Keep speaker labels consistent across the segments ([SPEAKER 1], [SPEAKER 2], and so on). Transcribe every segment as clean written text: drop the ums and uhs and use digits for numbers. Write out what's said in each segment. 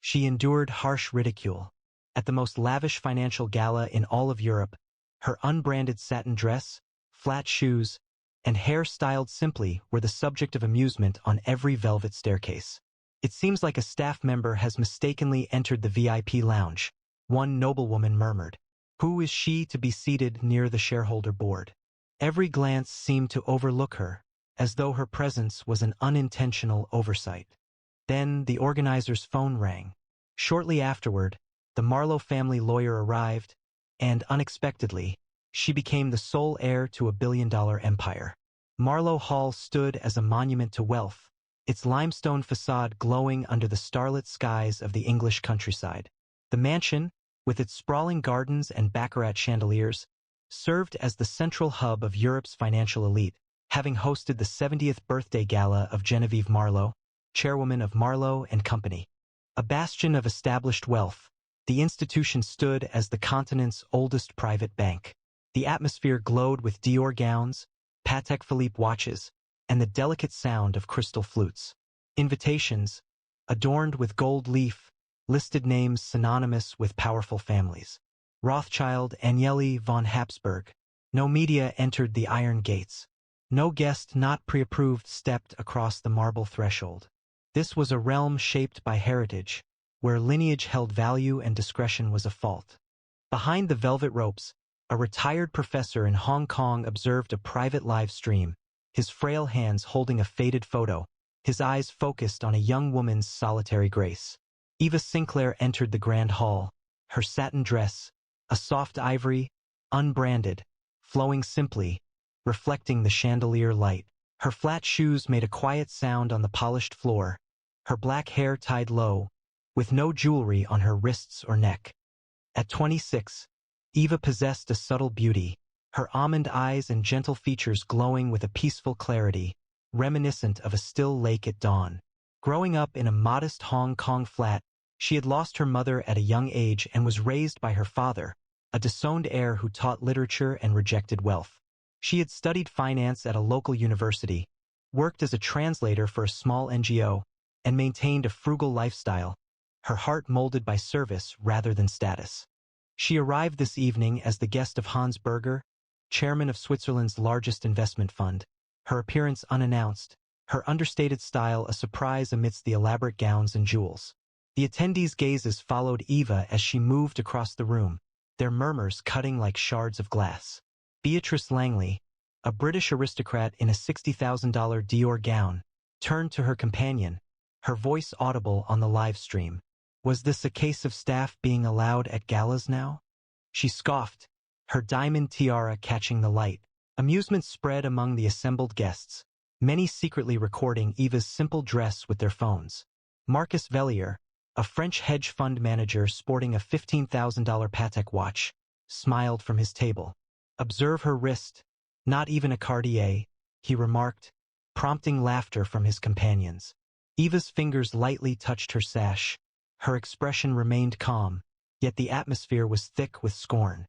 [SPEAKER 1] She endured harsh ridicule. At the most lavish financial gala in all of Europe, her unbranded satin dress, flat shoes, and hair styled simply were the subject of amusement on every velvet staircase. It seems like a staff member has mistakenly entered the VIP lounge, one noblewoman murmured. Who is she to be seated near the shareholder board? Every glance seemed to overlook her, as though her presence was an unintentional oversight. Then the organizer's phone rang. Shortly afterward, the Marlowe family lawyer arrived, and unexpectedly, she became the sole heir to a billion-dollar empire. Marlowe Hall stood as a monument to wealth, its limestone facade glowing under the starlit skies of the English countryside. The mansion, with its sprawling gardens and baccarat chandeliers, served as the central hub of Europe's financial elite, having hosted the 70th birthday gala of Genevieve Marlowe, chairwoman of Marlowe and Company. A bastion of established wealth, the institution stood as the continent's oldest private bank. The atmosphere glowed with Dior gowns, Patek Philippe watches, and the delicate sound of crystal flutes. Invitations, adorned with gold leaf, listed names synonymous with powerful families. Rothschild, Agnelli, von Habsburg. No media entered the iron gates. No guest not pre-approved stepped across the marble threshold. This was a realm shaped by heritage, where lineage held value and discretion was a fault. Behind the velvet ropes, a retired professor in Hong Kong observed a private live stream, his frail hands holding a faded photo, his eyes focused on a young woman's solitary grace. Eva Sinclair entered the grand hall, her satin dress, a soft ivory, unbranded, flowing simply, reflecting the chandelier light. Her flat shoes made a quiet sound on the polished floor, her black hair tied low, with no jewelry on her wrists or neck. At 26, Eva possessed a subtle beauty, her almond eyes and gentle features glowing with a peaceful clarity, reminiscent of a still lake at dawn. Growing up in a modest Hong Kong flat, she had lost her mother at a young age and was raised by her father, a disowned heir who taught literature and rejected wealth. She had studied finance at a local university, worked as a translator for a small NGO, and maintained a frugal lifestyle, her heart molded by service rather than status. She arrived this evening as the guest of Hans Berger, chairman of Switzerland's largest investment fund, her appearance unannounced, her understated style a surprise amidst the elaborate gowns and jewels. The attendees' gazes followed Eva as she moved across the room, their murmurs cutting like shards of glass. Beatrice Langley, a British aristocrat in a $60,000 Dior gown, turned to her companion, her voice audible on the live stream. Was this a case of staff being allowed at galas now? She scoffed, her diamond tiara catching the light. Amusement spread among the assembled guests, many secretly recording Eva's simple dress with their phones. Marcus Vellier, a French hedge fund manager sporting a $15,000 Patek watch, smiled from his table. Observe her wrist, not even a Cartier, he remarked, prompting laughter from his companions. Eva's fingers lightly touched her sash. Her expression remained calm, yet the atmosphere was thick with scorn.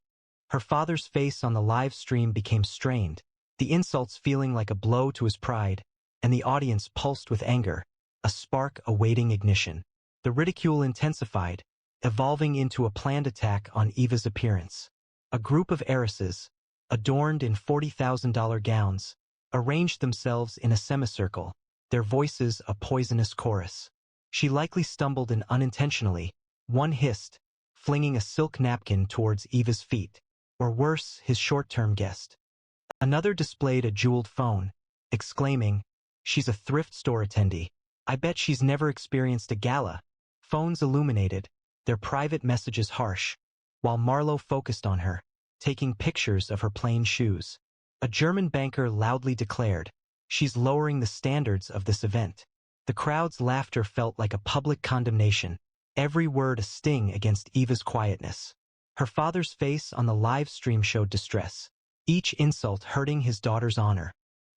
[SPEAKER 1] Her father's face on the live stream became strained, the insults feeling like a blow to his pride, and the audience pulsed with anger, a spark awaiting ignition. The ridicule intensified, evolving into a planned attack on Eva's appearance. A group of heiresses, adorned in $40,000 gowns, arranged themselves in a semicircle, their voices a poisonous chorus. She likely stumbled and unintentionally, one hissed, flinging a silk napkin towards Eva's feet, or worse, his short-term guest. Another displayed a jeweled phone, exclaiming, "She's a thrift store attendee. I bet she's never experienced a gala." Phones illuminated, their private messages harsh, while Marlowe focused on her, taking pictures of her plain shoes. A German banker loudly declared, "She's lowering the standards of this event." The crowd's laughter felt like a public condemnation, every word a sting against Eva's quietness. Her father's face on the live stream showed distress, each insult hurting his daughter's honor.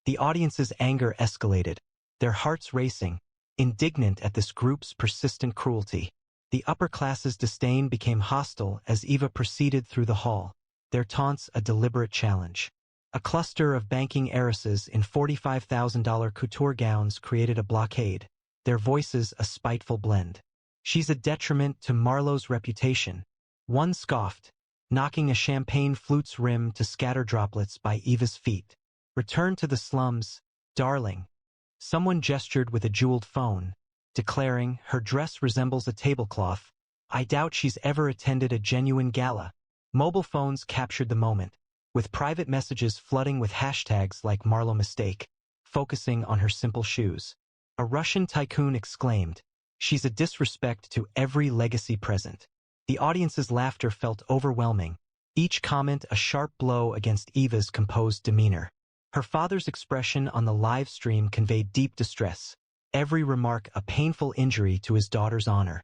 [SPEAKER 1] The audience's anger escalated, their hearts racing, indignant at this group's persistent cruelty. The upper class's disdain became hostile as Eva proceeded through the hall, their taunts a deliberate challenge. A cluster of banking heiresses in $45,000 couture gowns created a blockade, their voices a spiteful blend. She's a detriment to Marlowe's reputation. One scoffed, knocking a champagne flute's rim to scatter droplets by Eva's feet. Return to the slums, darling. Someone gestured with a jeweled phone, declaring her dress resembles a tablecloth. I doubt she's ever attended a genuine gala. Mobile phones captured the moment, with private messages flooding with hashtags like Marlowe mistake, focusing on her simple shoes. A Russian tycoon exclaimed, "She's a disrespect to every legacy present." The audience's laughter felt overwhelming, each comment a sharp blow against Eva's composed demeanor. Her father's expression on the live stream conveyed deep distress, every remark a painful injury to his daughter's honor.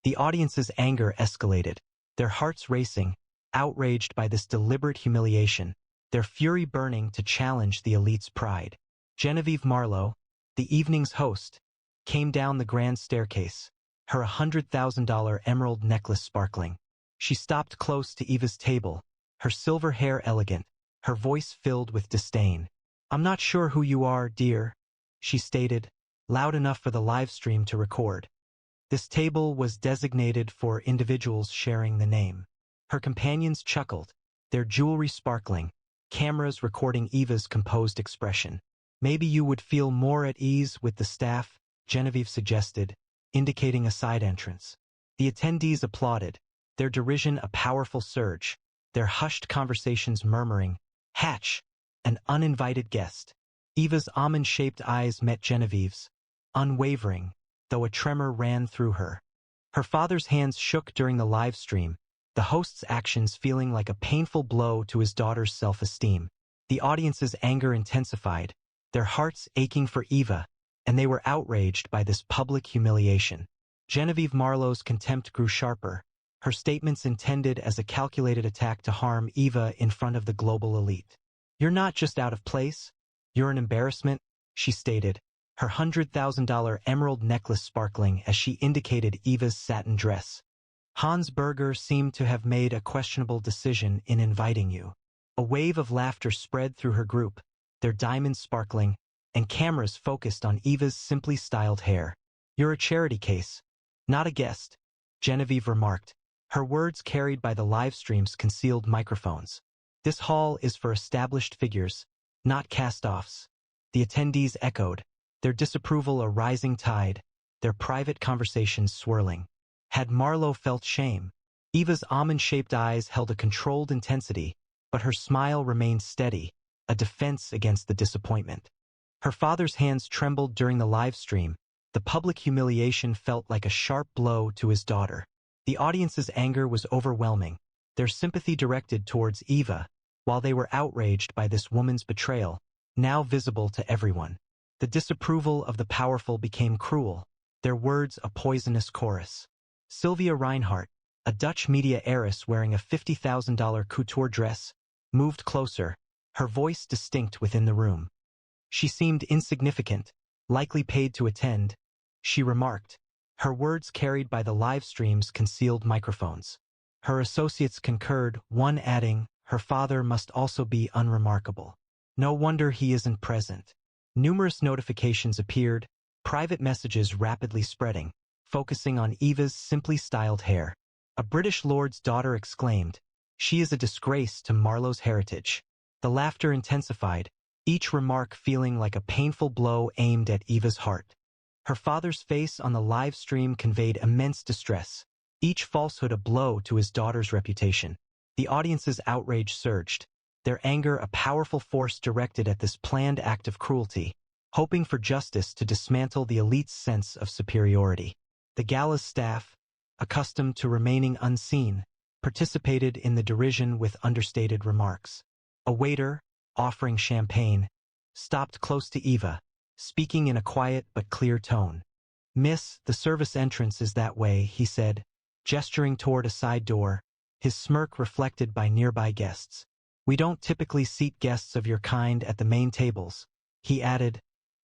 [SPEAKER 1] The audience's anger escalated, their hearts racing, outraged by this deliberate humiliation, their fury burning to challenge the elite's pride. Genevieve Marlowe, the evening's host, came down the grand staircase, her $100,000 emerald necklace sparkling. She stopped close to Eva's table, her silver hair elegant, her voice filled with disdain. "I'm not sure who you are, dear," she stated, loud enough for the live stream to record. This table was designated for individuals sharing the name. Her companions chuckled, their jewelry sparkling, cameras recording Eva's composed expression. "Maybe you would feel more at ease with the staff," Genevieve suggested, indicating a side entrance. The attendees applauded, their derision a powerful surge, their hushed conversations murmuring, "Hatch, an uninvited guest." Eva's almond-shaped eyes met Genevieve's, unwavering, though a tremor ran through her. Her father's hands shook during the live stream, the host's actions feeling like a painful blow to his daughter's self-esteem. The audience's anger intensified, their hearts aching for Eva, and they were outraged by this public humiliation. Genevieve Marlowe's contempt grew sharper, her statements intended as a calculated attack to harm Eva in front of the global elite. "You're not just out of place, you're an embarrassment," she stated, her $100,000 emerald necklace sparkling as she indicated Eva's satin dress. "Hans Berger seemed to have made a questionable decision in inviting you." A wave of laughter spread through her group, their diamonds sparkling, and cameras focused on Eva's simply styled hair. "You're a charity case, not a guest," Genevieve remarked, her words carried by the live stream's concealed microphones. "This hall is for established figures, not cast-offs." The attendees echoed, their disapproval a rising tide, their private conversations swirling. Had Marlowe felt shame? Eva's almond-shaped eyes held a controlled intensity, but her smile remained steady, a defense against the disappointment. Her father's hands trembled during the live stream. The public humiliation felt like a sharp blow to his daughter. The audience's anger was overwhelming, their sympathy directed towards Eva, while they were outraged by this woman's betrayal, now visible to everyone. The disapproval of the powerful became cruel, their words a poisonous chorus. Sylvia Reinhardt, a Dutch media heiress wearing a $50,000 couture dress, moved closer, her voice distinct within the room. She seemed insignificant, likely paid to attend, she remarked, her words carried by the live stream's concealed microphones. Her associates concurred, one adding, "Her father must also be unremarkable. No wonder he isn't present." Numerous notifications appeared, private messages rapidly spreading, focusing on Eva's simply styled hair. A British lord's daughter exclaimed, "She is a disgrace to Marlowe's heritage." The laughter intensified, each remark feeling like a painful blow aimed at Eva's heart. Her father's face on the live stream conveyed immense distress, each falsehood a blow to his daughter's reputation. The audience's outrage surged, their anger a powerful force directed at this planned act of cruelty, hoping for justice to dismantle the elite's sense of superiority. The gala's staff, accustomed to remaining unseen, participated in the derision with understated remarks. A waiter, offering champagne, stopped close to Eva, speaking in a quiet but clear tone. "Miss, the service entrance is that way," he said, gesturing toward a side door, his smirk reflected by nearby guests. "We don't typically seat guests of your kind at the main tables," he added,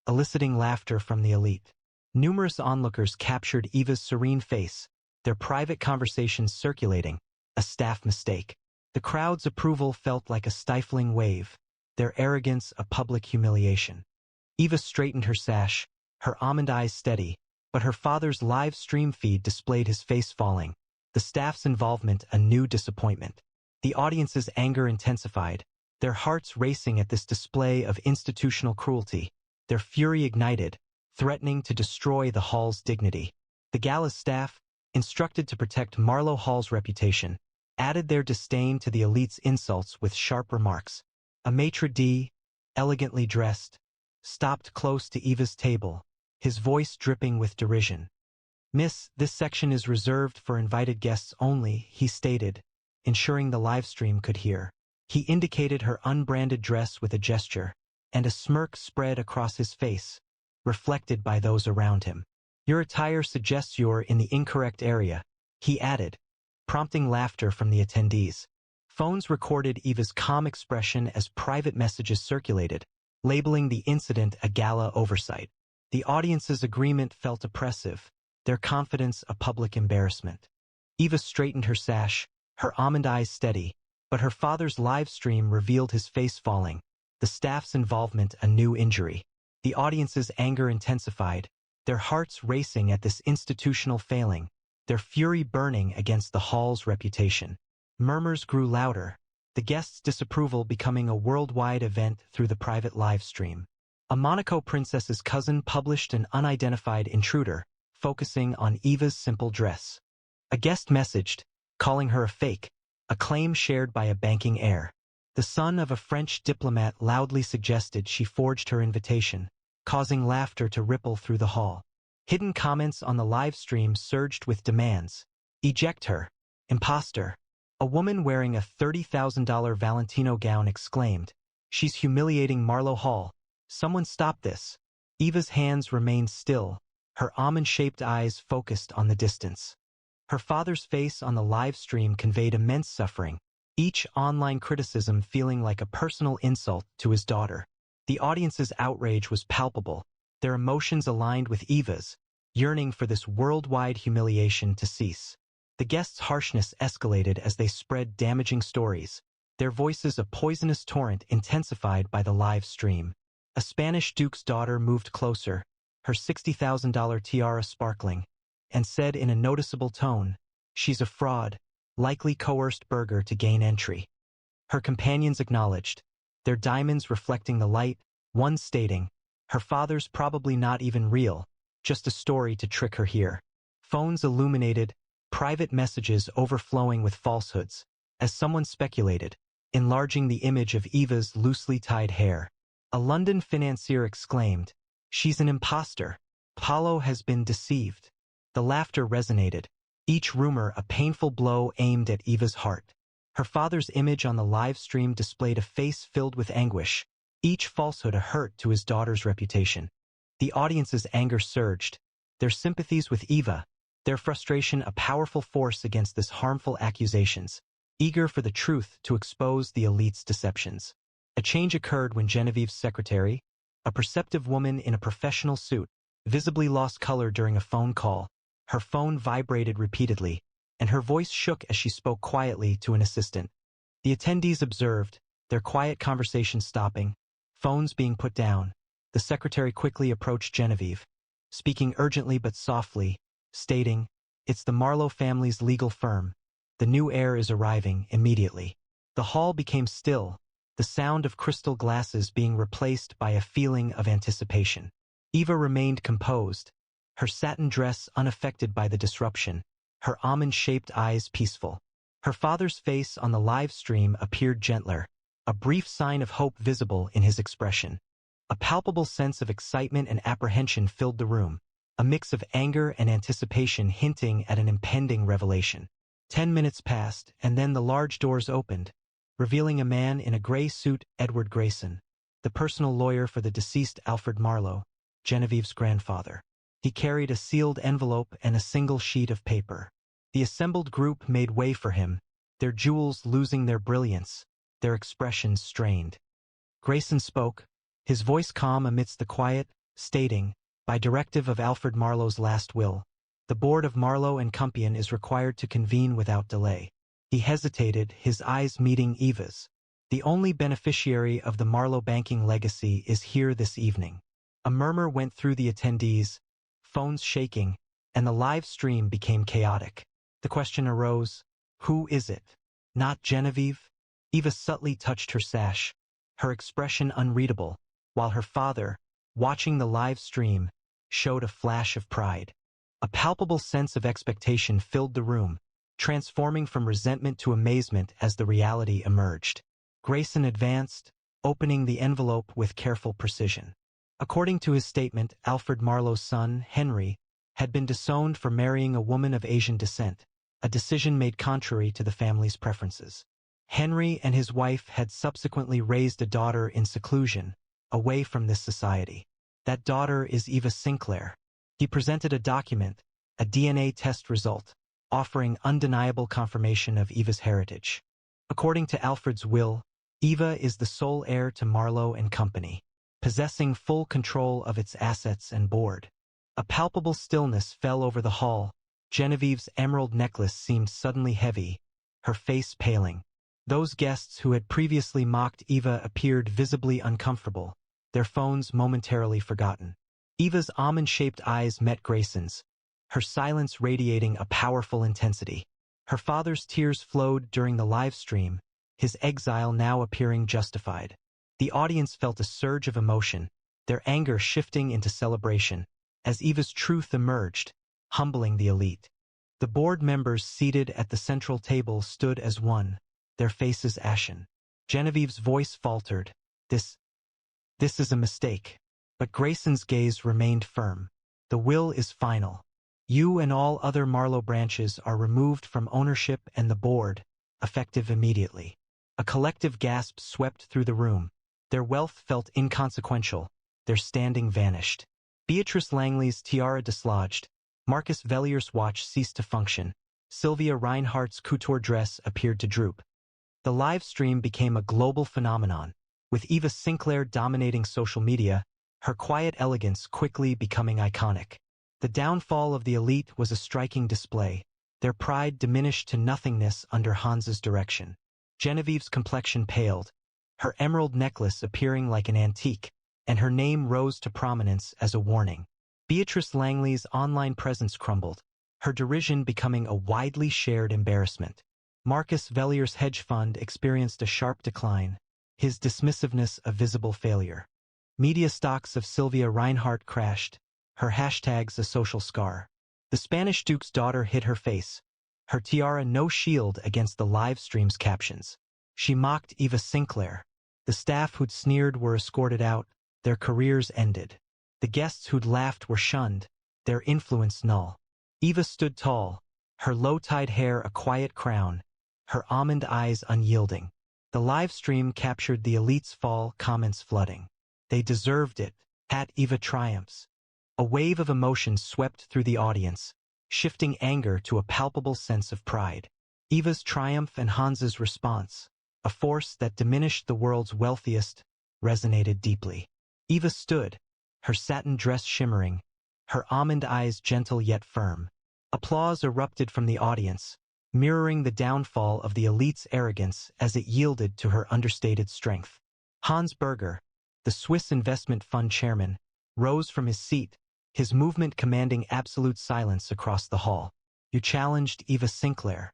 [SPEAKER 1] eliciting laughter from the elite. Numerous onlookers captured Eva's serene face, their private conversations circulating, a staff mistake. The crowd's approval felt like a stifling wave, their arrogance a public humiliation. Eva straightened her sash, her almond eyes steady, but her father's live stream feed displayed his face falling, the staff's involvement a new disappointment. The audience's anger intensified, their hearts racing at this display of institutional cruelty, their fury ignited, threatening to destroy the hall's dignity. The gala's staff, instructed to protect Marlowe Hall's reputation, added their disdain to the elite's insults with sharp remarks. A maitre d', elegantly dressed, stopped close to Eva's table, his voice dripping with derision. "Miss, this section is reserved for invited guests only," he stated, ensuring the livestream could hear. He indicated her unbranded dress with a gesture, and a smirk spread across his face, reflected by those around him. "Your attire suggests you're in the incorrect area," he added, prompting laughter from the attendees. Phones recorded Eva's calm expression as private messages circulated, labeling the incident a gala oversight. The audience's agreement felt oppressive, their confidence a public embarrassment. Eva straightened her sash, her almond eyes steady, but her father's live stream revealed his face falling, the staff's involvement a new injury. The audience's anger intensified, their hearts racing at this institutional failing, their fury burning against the hall's reputation. Murmurs grew louder, the guests' disapproval becoming a worldwide event through the private live stream. A Monaco princess's cousin published an unidentified intruder, focusing on Eva's simple dress. A guest messaged, calling her a fake, a claim shared by a banking heir. The son of a French diplomat loudly suggested she forged her invitation, causing laughter to ripple through the hall. Hidden comments on the live stream surged with demands. "Eject her. Imposter." A woman wearing a $30,000 Valentino gown exclaimed, "She's humiliating Marlowe Hall. Someone stop this." Eva's hands remained still, her almond-shaped eyes focused on the distance. Her father's face on the live stream conveyed immense suffering, each online criticism feeling like a personal insult to his daughter. The audience's outrage was palpable, their emotions aligned with Eva's, yearning for this worldwide humiliation to cease. The guests' harshness escalated as they spread damaging stories, their voices a poisonous torrent intensified by the live stream. A Spanish duke's daughter moved closer, her $60,000 tiara sparkling, and said in a noticeable tone, "She's a fraud, likely coerced Berger to gain entry." Her companions acknowledged, their diamonds reflecting the light, one stating, "Her father's probably not even real, just a story to trick her here." Phones illuminated, private messages overflowing with falsehoods, as someone speculated, enlarging the image of Eva's loosely tied hair. A London financier exclaimed, "She's an imposter. Paulo has been deceived." The laughter resonated, each rumor a painful blow aimed at Eva's heart. Her father's image on the live stream displayed a face filled with anguish, each falsehood a hurt to his daughter's reputation. The audience's anger surged, their sympathies with Eva, their frustration a powerful force against this harmful accusations, eager for the truth to expose the elite's deceptions. A change occurred when Genevieve's secretary, a perceptive woman in a professional suit, visibly lost color during a phone call. Her phone vibrated repeatedly, and her voice shook as she spoke quietly to an assistant. The attendees observed, their quiet conversation stopping, phones being put down. The secretary quickly approached Genevieve, speaking urgently but softly, stating, "It's the Marlowe family's legal firm. The new heir is arriving immediately." The hall became still, the sound of crystal glasses being replaced by a feeling of anticipation. Eva remained composed, her satin dress unaffected by the disruption, her almond-shaped eyes peaceful. Her father's face on the live stream appeared gentler, a brief sign of hope visible in his expression. A palpable sense of excitement and apprehension filled the room, a mix of anger and anticipation hinting at an impending revelation. 10 minutes passed, and then the large doors opened, revealing a man in a gray suit, Edward Grayson, the personal lawyer for the deceased Alfred Marlowe, Genevieve's grandfather. He carried a sealed envelope and a single sheet of paper. The assembled group made way for him, their jewels losing their brilliance, their expressions strained. Grayson spoke, his voice calm amidst the quiet, stating, "By directive of Alfred Marlowe's last will, the board of Marlowe and Compion is required to convene without delay." He hesitated, his eyes meeting Eva's. "The only beneficiary of the Marlowe banking legacy is here this evening." A murmur went through the attendees, phones shaking, and the live stream became chaotic. The question arose, who is it? Not Genevieve? Eva subtly touched her sash, her expression unreadable, while her father, watching the live stream, showed a flash of pride. A palpable sense of expectation filled the room, transforming from resentment to amazement as the reality emerged. Grayson advanced, opening the envelope with careful precision. According to his statement, Alfred Marlowe's son, Henry, had been disowned for marrying a woman of Asian descent, a decision made contrary to the family's preferences. Henry and his wife had subsequently raised a daughter in seclusion, away from this society. That daughter is Eva Sinclair. He presented a document, a DNA test result, offering undeniable confirmation of Eva's heritage. According to Alfred's will, Eva is the sole heir to Marlowe and Company, possessing full control of its assets and board. A palpable stillness fell over the hall. Genevieve's emerald necklace seemed suddenly heavy, her face paling. Those guests who had previously mocked Eva appeared visibly uncomfortable, their phones momentarily forgotten. Eva's almond-shaped eyes met Grayson's, her silence radiating a powerful intensity. Her father's tears flowed during the live stream, his exile now appearing justified. The audience felt a surge of emotion, their anger shifting into celebration, as Eva's truth emerged, humbling the elite. The board members seated at the central table stood as one, their faces ashen. Genevieve's voice faltered, This is a mistake. But Grayson's gaze remained firm. The will is final. You and all other Marlowe branches are removed from ownership and the board, effective immediately. A collective gasp swept through the room. Their wealth felt inconsequential, their standing vanished. Beatrice Langley's tiara dislodged, Marcus Vellier's watch ceased to function, Sylvia Reinhardt's couture dress appeared to droop. The live stream became a global phenomenon, with Eva Sinclair dominating social media, her quiet elegance quickly becoming iconic. The downfall of the elite was a striking display, their pride diminished to nothingness under Hans's direction. Genevieve's complexion paled, her emerald necklace appearing like an antique, and her name rose to prominence as a warning. Beatrice Langley's online presence crumbled, her derision becoming a widely shared embarrassment. Marcus Vellier's hedge fund experienced a sharp decline, his dismissiveness a visible failure. Media stocks of Sylvia Reinhardt crashed, her hashtags a social scar. The Spanish Duke's daughter hid her face, her tiara no shield against the live stream's captions. She mocked Eva Sinclair. The staff who'd sneered were escorted out, their careers ended. The guests who'd laughed were shunned, their influence null. Eva stood tall, her low-tied hair a quiet crown, her almond eyes unyielding. The live stream captured the elite's fall, comments flooding. They deserved it, @Eva triumphs. A wave of emotion swept through the audience, shifting anger to a palpable sense of pride. Eva's triumph and Hans's response, a force that diminished the world's wealthiest, resonated deeply. Eva stood, her satin dress shimmering, her almond eyes gentle yet firm. Applause erupted from the audience, mirroring the downfall of the elite's arrogance as it yielded to her understated strength. Hans Berger, the Swiss investment fund chairman, rose from his seat, his movement commanding absolute silence across the hall. You challenged Eva Sinclair,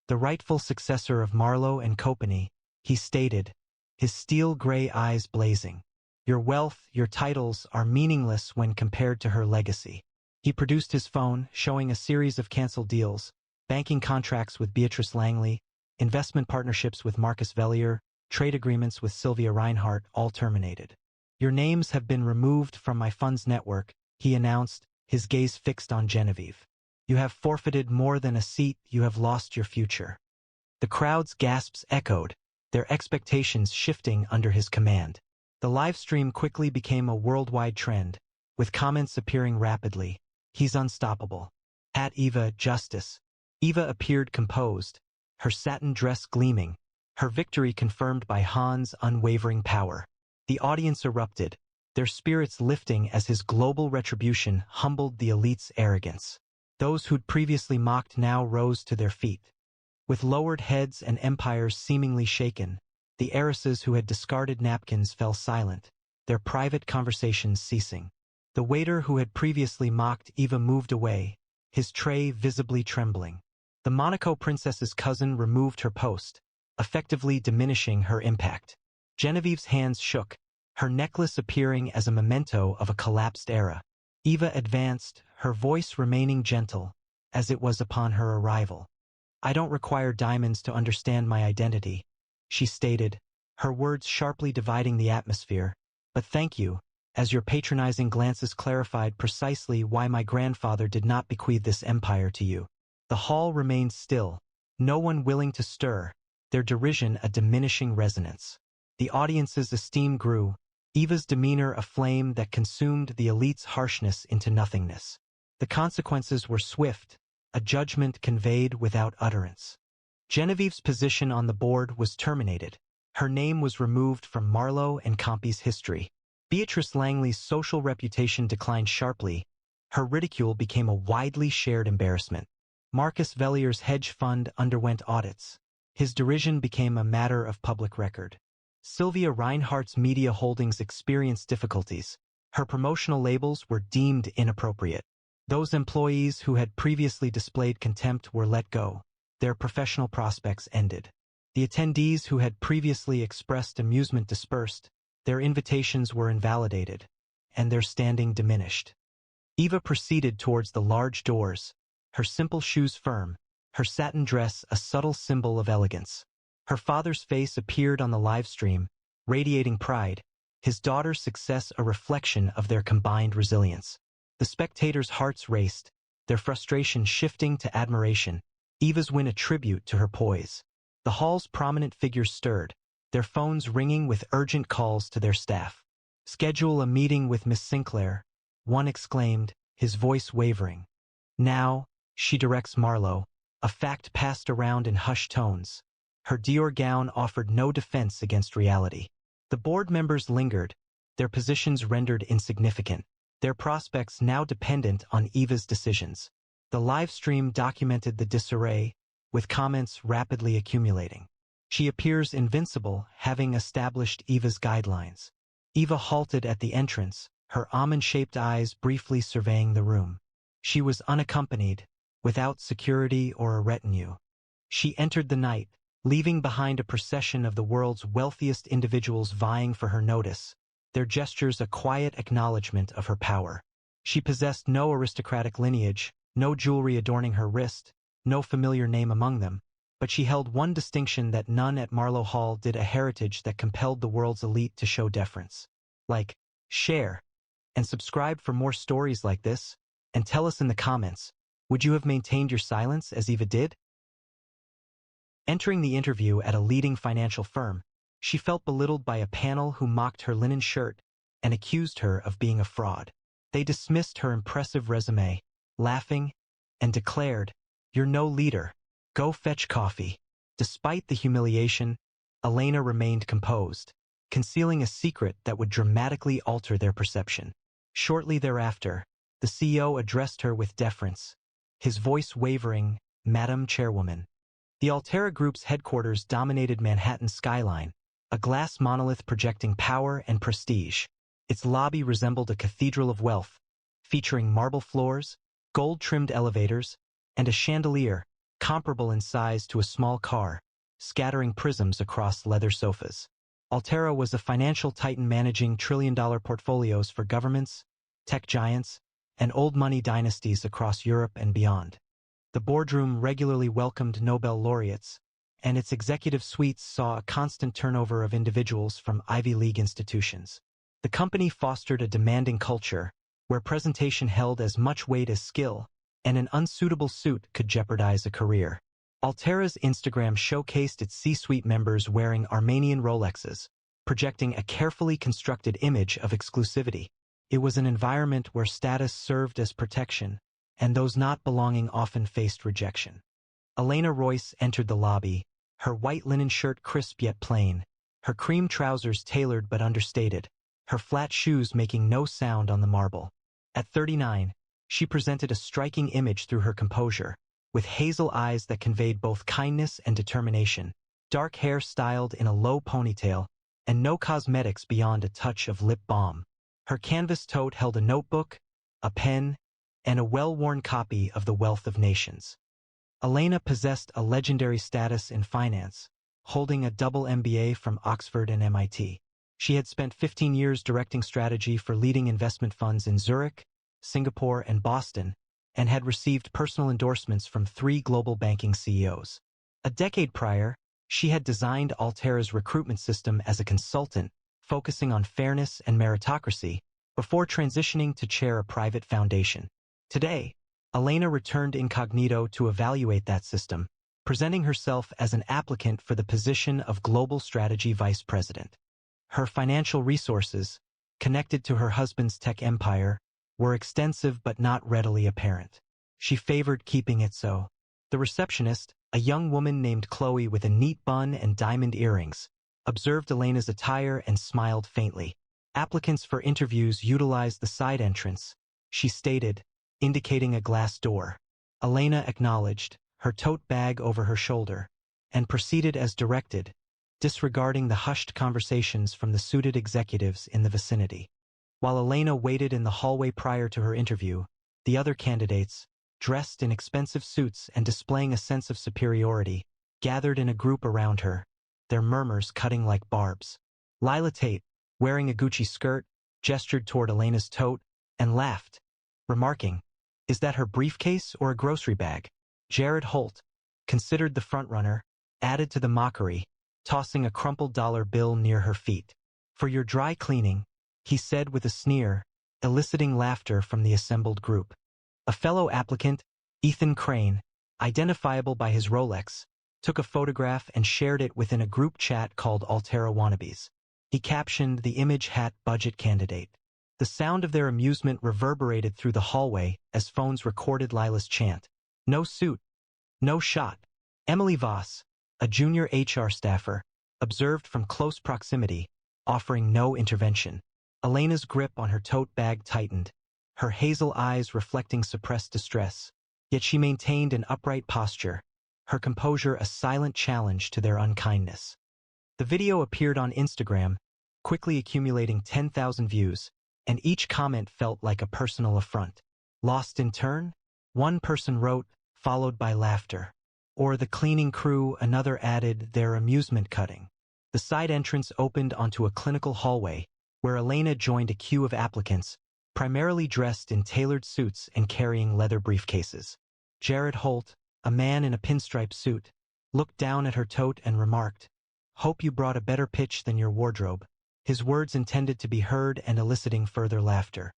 [SPEAKER 1] the rightful successor of Marlowe and Company, he stated, his steel-gray eyes blazing. Your wealth, your titles are meaningless when compared to her legacy. He produced his phone, showing a series of canceled deals, banking contracts with Beatrice Langley, investment partnerships with Marcus Vellier, trade agreements with Sylvia Reinhardt, all terminated. Your names have been removed from my fund's network, he announced, his gaze fixed on Genevieve. You have forfeited more than a seat, you have lost your future. The crowd's gasps echoed, their expectations shifting under his command. The live stream quickly became a worldwide trend, with comments appearing rapidly. He's unstoppable. @Eva, justice. Eva appeared composed, her satin dress gleaming, her victory confirmed by Hans' unwavering power. The audience erupted, their spirits lifting as his global retribution humbled the elite's arrogance. Those who'd previously mocked now rose to their feet. With lowered heads and empires seemingly shaken, the heiresses who had discarded napkins fell silent, their private conversations ceasing. The waiter who had previously mocked Eva moved away, his tray visibly trembling. The Monaco princess's cousin removed her post, effectively diminishing her impact. Genevieve's hands shook, her necklace appearing as a memento of a collapsed era. Eva advanced, her voice remaining gentle, as it was upon her arrival. "I don't require diamonds to understand my identity," she stated, her words sharply dividing the atmosphere. "But thank you, as your patronizing glances clarified precisely why my grandfather did not bequeath this empire to you." The hall remained still, no one willing to stir, their derision a diminishing resonance. The audience's esteem grew, Eva's demeanor a flame that consumed the elite's harshness into nothingness. The consequences were swift, a judgment conveyed without utterance. Genevieve's position on the board was terminated. Her name was removed from Marlowe and Compy's history. Beatrice Langley's social reputation declined sharply. Her ridicule became a widely shared embarrassment. Marcus Vellier's hedge fund underwent audits. His derision became a matter of public record. Sylvia Reinhardt's media holdings experienced difficulties. Her promotional labels were deemed inappropriate. Those employees who had previously displayed contempt were let go. Their professional prospects ended. The attendees who had previously expressed amusement dispersed, their invitations were invalidated, and their standing diminished. Eva proceeded towards the large doors, her simple shoes firm, her satin dress a subtle symbol of elegance. Her father's face appeared on the live stream, radiating pride, his daughter's success a reflection of their combined resilience. The spectators' hearts raced, their frustration shifting to admiration, Eva's win a tribute to her poise. The hall's prominent figures stirred, their phones ringing with urgent calls to their staff. "Schedule a meeting with Miss Sinclair," one exclaimed, his voice wavering. "Now," she directs Marlowe, a fact passed around in hushed tones. Her Dior gown offered no defense against reality. The board members lingered, their positions rendered insignificant, their prospects now dependent on Eva's decisions. The live stream documented the disarray, with comments rapidly accumulating. "She appears invincible, having established Eva's guidelines." Eva halted at the entrance, her almond-shaped eyes briefly surveying the room. She was unaccompanied, without security or a retinue. She entered the night, leaving behind a procession of the world's wealthiest individuals vying for her notice, their gestures a quiet acknowledgement of her power. She possessed no aristocratic lineage, no jewelry adorning her wrist, no familiar name among them, but she held one distinction that none at Marlowe Hall did, a heritage that compelled the world's elite to show deference. Like, share, and subscribe for more stories like this, and tell us in the comments, would you have maintained your silence as Eva did? Entering the interview at a leading financial firm, she felt belittled by a panel who mocked her linen shirt and accused her of being a fraud. They dismissed her impressive resume, laughing, and declared, "You're no leader. Go fetch coffee." Despite the humiliation, Elena remained composed, concealing a secret that would dramatically alter their perception. Shortly thereafter, the CEO addressed her with deference, his voice wavering, "Madam Chairwoman." The Altera Group's headquarters dominated Manhattan's skyline, a glass monolith projecting power and prestige. Its lobby resembled a cathedral of wealth, featuring marble floors, gold-trimmed elevators, and a chandelier, comparable in size to a small car, scattering prisms across leather sofas. Altera was a financial titan managing trillion-dollar portfolios for governments, tech giants, and old money dynasties across Europe and beyond. The boardroom regularly welcomed Nobel laureates, and its executive suites saw a constant turnover of individuals from Ivy League institutions. The company fostered a demanding culture, where presentation held as much weight as skill, and an unsuitable suit could jeopardize a career. Altera's Instagram showcased its C-suite members wearing Armenian Rolexes, projecting a carefully constructed image of exclusivity. It was an environment where status served as protection, and those not belonging often faced rejection. Elena Royce entered the lobby, her white linen shirt crisp yet plain, her cream trousers tailored but understated, her flat shoes making no sound on the marble. At 39, she presented a striking image through her composure, with hazel eyes that conveyed both kindness and determination, dark hair styled in a low ponytail, and no cosmetics beyond a touch of lip balm. Her canvas tote held a notebook, a pen, and a well-worn copy of The Wealth of Nations. Elena possessed a legendary status in finance, holding a double MBA from Oxford and MIT. She had spent 15 years directing strategy for leading investment funds in Zurich, Singapore, and Boston, and had received personal endorsements from 3 global banking CEOs. A decade prior, she had designed Altera's recruitment system as a consultant, focusing on fairness and meritocracy, before transitioning to chair a private foundation. Today, Elena returned incognito to evaluate that system, presenting herself as an applicant for the position of Global Strategy Vice President. Her financial resources, connected to her husband's tech empire, were extensive but not readily apparent. She favored keeping it so. The receptionist, a young woman named Chloe with a neat bun and diamond earrings, observed Elena's attire and smiled faintly. Applicants for interviews utilized the side entrance, she stated, indicating a glass door. Elena acknowledged, her tote bag over her shoulder, and proceeded as directed, disregarding the hushed conversations from the suited executives in the vicinity. While Elena waited in the hallway prior to her interview, the other candidates, dressed in expensive suits and displaying a sense of superiority, gathered in a group around her, their murmurs cutting like barbs. Lila Tate, wearing a Gucci skirt, gestured toward Elena's tote and laughed, remarking, "Is that her briefcase or a grocery bag?" Jared Holt, considered the frontrunner, added to the mockery, tossing a crumpled dollar bill near her feet. "For your dry cleaning," he said with a sneer, eliciting laughter from the assembled group. A fellow applicant, Ethan Crane, identifiable by his Rolex, took a photograph and shared it within a group chat called Altera Wannabes. He captioned the image hat budget candidate. The sound of their amusement reverberated through the hallway as phones recorded Lila's chant. "No suit. No shot." Emily Voss, a junior HR staffer, observed from close proximity, offering no intervention. Elena's grip on her tote bag tightened, her hazel eyes reflecting suppressed distress. Yet she maintained an upright posture, her composure a silent challenge to their unkindness. The video appeared on Instagram, quickly accumulating 10,000 views, and each comment felt like a personal affront. "Lost in turn?" one person wrote, followed by laughter. "Or the cleaning crew," another added, their amusement cutting. The side entrance opened onto a clinical hallway, where Elena joined a queue of applicants, primarily dressed in tailored suits and carrying leather briefcases. Jared Holt, a man in a pinstripe suit, looked down at her tote and remarked, "Hope you brought a better pitch than your wardrobe," his words intended to be heard and eliciting further laughter.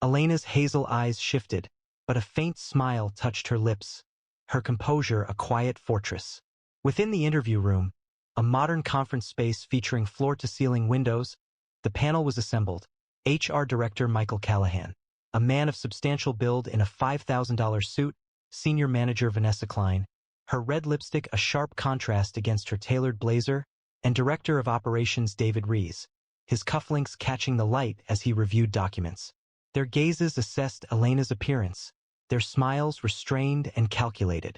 [SPEAKER 1] Elena's hazel eyes shifted, but a faint smile touched her lips, her composure a quiet fortress. Within the interview room, a modern conference space featuring floor-to-ceiling windows, the panel was assembled. HR Director Michael Callahan, a man of substantial build in a $5,000 suit, Senior Manager Vanessa Klein, her red lipstick a sharp contrast against her tailored blazer, and Director of Operations David Rees, his cufflinks catching the light as he reviewed documents. Their gazes assessed Elena's appearance, their smiles restrained and calculated.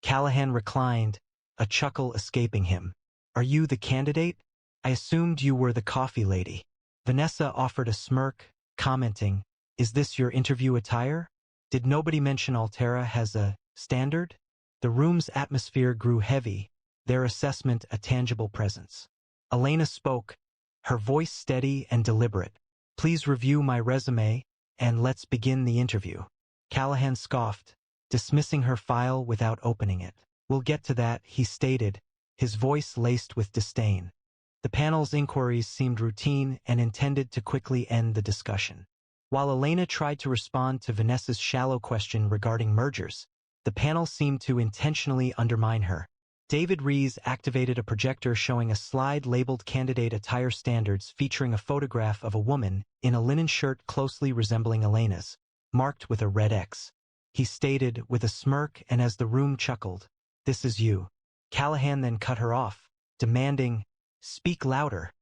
[SPEAKER 1] Callahan reclined, a chuckle escaping him. "Are you the candidate? I assumed you were the coffee lady." Vanessa offered a smirk, commenting, "Is this your interview attire? Did nobody mention Altera has a standard?" The room's atmosphere grew heavy, their assessment a tangible presence. Elena spoke, her voice steady and deliberate. "Please review my resume, and let's begin the interview." Callahan scoffed, dismissing her file without opening it. "We'll get to that," he stated, his voice laced with disdain. The panel's inquiries seemed routine and intended to quickly end the discussion. While Elena tried to respond to Vanessa's shallow question regarding mergers, the panel seemed to intentionally undermine her. David Rees activated a projector showing a slide labeled Candidate Attire Standards featuring a photograph of a woman in a linen shirt closely resembling Elena's, marked with a red X. He stated with a smirk, and as the room chuckled, "This is you." Callahan then cut her off, demanding, "Speak louder.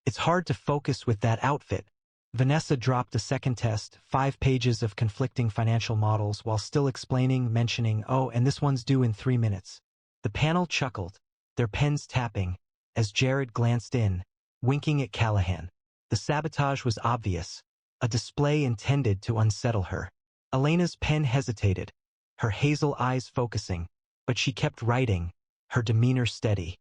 [SPEAKER 1] It's hard to focus with that outfit." Vanessa dropped a second test, 5 pages of conflicting financial models while still explaining, mentioning, "Oh, and this one's due in 3 minutes." The panel chuckled, their pens tapping, as Jared glanced in, winking at Callahan. The sabotage was obvious, a display intended to unsettle her. Elena's pen hesitated, her hazel eyes focusing, but she kept writing, her demeanor steady.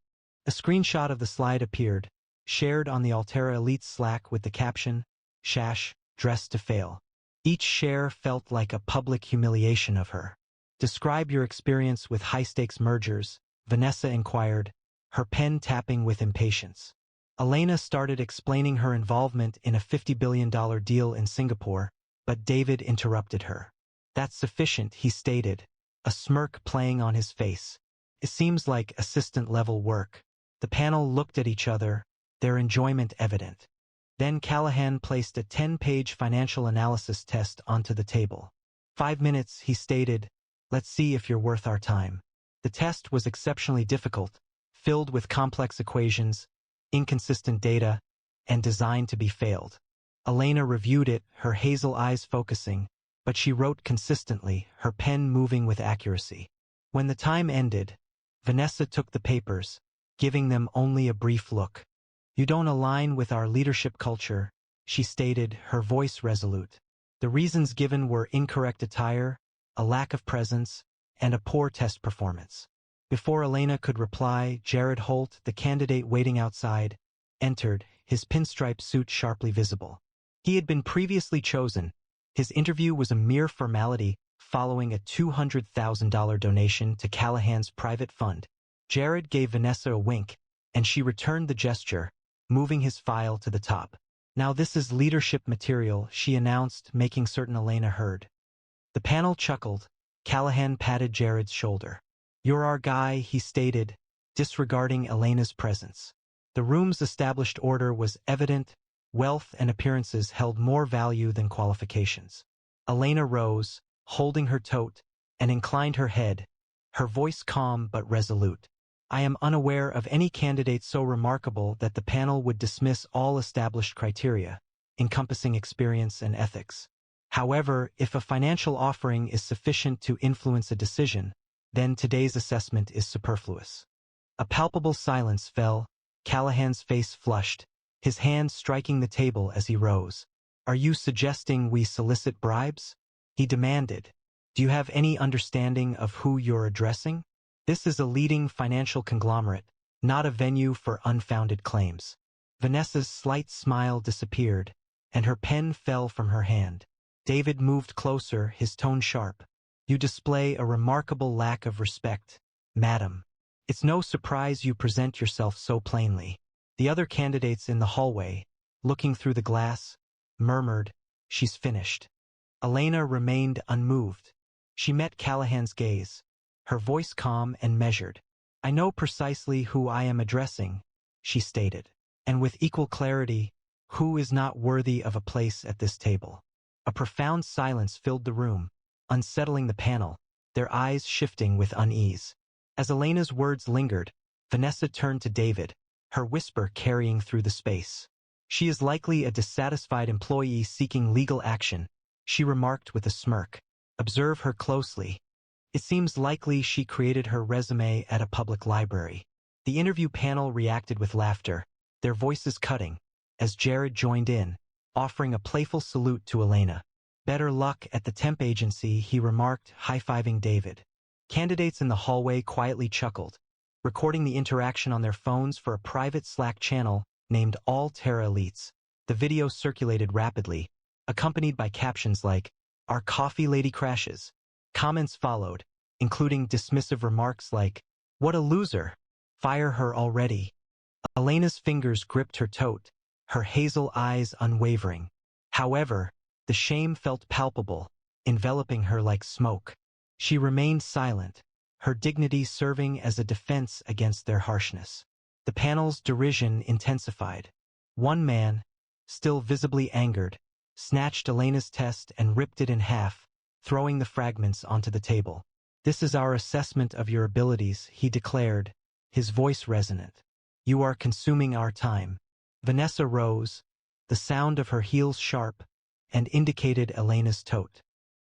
[SPEAKER 1] A screenshot of the slide appeared, shared on the Altera Elite's Slack with the caption, "Shash, dressed to fail." Each share felt like a public humiliation of her. "Describe your experience with high-stakes mergers," Vanessa inquired, her pen tapping with impatience. Elena started explaining her involvement in a $50 billion deal in Singapore, but David interrupted her. "That's sufficient," he stated, a smirk playing on his face. "It seems like assistant-level work." The panel looked at each other, their enjoyment evident. Then Callahan placed a 10-page financial analysis test onto the table. "5 minutes," he stated. "Let's see if you're worth our time." The test was exceptionally difficult, filled with complex equations, inconsistent data, and designed to be failed. Elena reviewed it, her hazel eyes focusing, but she wrote consistently, her pen moving with accuracy. When the time ended, Vanessa took the papers, giving them only a brief look. "You don't align with our leadership culture," she stated, her voice resolute. The reasons given were incorrect attire, a lack of presence, and a poor test performance. Before Elena could reply, Jared Holt, the candidate waiting outside, entered, his pinstripe suit sharply visible. He had been previously chosen. His interview was a mere formality following a $200,000 donation to Callahan's private fund. Jared gave Vanessa a wink, and she returned the gesture, moving his file to the top. "Now this is leadership material," she announced, making certain Elena heard. The panel chuckled. Callahan patted Jared's shoulder. "You're our guy," he stated, disregarding Elena's presence. The room's established order was evident. Wealth and appearances held more value than qualifications. Elena rose, holding her tote, and inclined her head, her voice calm but resolute. "I am unaware of any candidate so remarkable that the panel would dismiss all established criteria, encompassing experience and ethics. However, if a financial offering is sufficient to influence a decision, then today's assessment is superfluous." A palpable silence fell. Callahan's face flushed, his hand striking the table as he rose. "Are you suggesting we solicit bribes?" he demanded. "Do you have any understanding of who you're addressing? This is a leading financial conglomerate, not a venue for unfounded claims." Vanessa's slight smile disappeared, and her pen fell from her hand. David moved closer, his tone sharp. "You display a remarkable lack of respect, madam. It's no surprise you present yourself so plainly." The other candidates in the hallway, looking through the glass, murmured, "She's finished." Elena remained unmoved. She met Callahan's gaze, her voice calm and measured. "I know precisely who I am addressing," she stated, "and with equal clarity, who is not worthy of a place at this table." A profound silence filled the room, unsettling the panel, their eyes shifting with unease. As Elena's words lingered, Vanessa turned to David, her whisper carrying through the space. "She is likely a dissatisfied employee seeking legal action," she remarked with a smirk. "Observe her closely. It seems likely she created her resume at a public library." The interview panel reacted with laughter, their voices cutting, as Jared joined in, offering a playful salute to Elena. "Better luck at the temp agency," he remarked, high-fiving David. Candidates in the hallway quietly chuckled, recording the interaction on their phones for a private Slack channel named All Terra Elites. The video circulated rapidly, accompanied by captions like, "Our coffee lady crashes." Comments followed, including dismissive remarks like, "What a loser! Fire her already." Elena's fingers gripped her tote, her hazel eyes unwavering. However, the shame felt palpable, enveloping her like smoke. She remained silent, her dignity serving as a defense against their harshness. The panel's derision intensified. One man, still visibly angered, snatched Elena's test and ripped it in half, throwing the fragments onto the table. "This is our assessment of your abilities," he declared, his voice resonant. "You are consuming our time." Vanessa rose, the sound of her heels sharp, and indicated Elena's tote.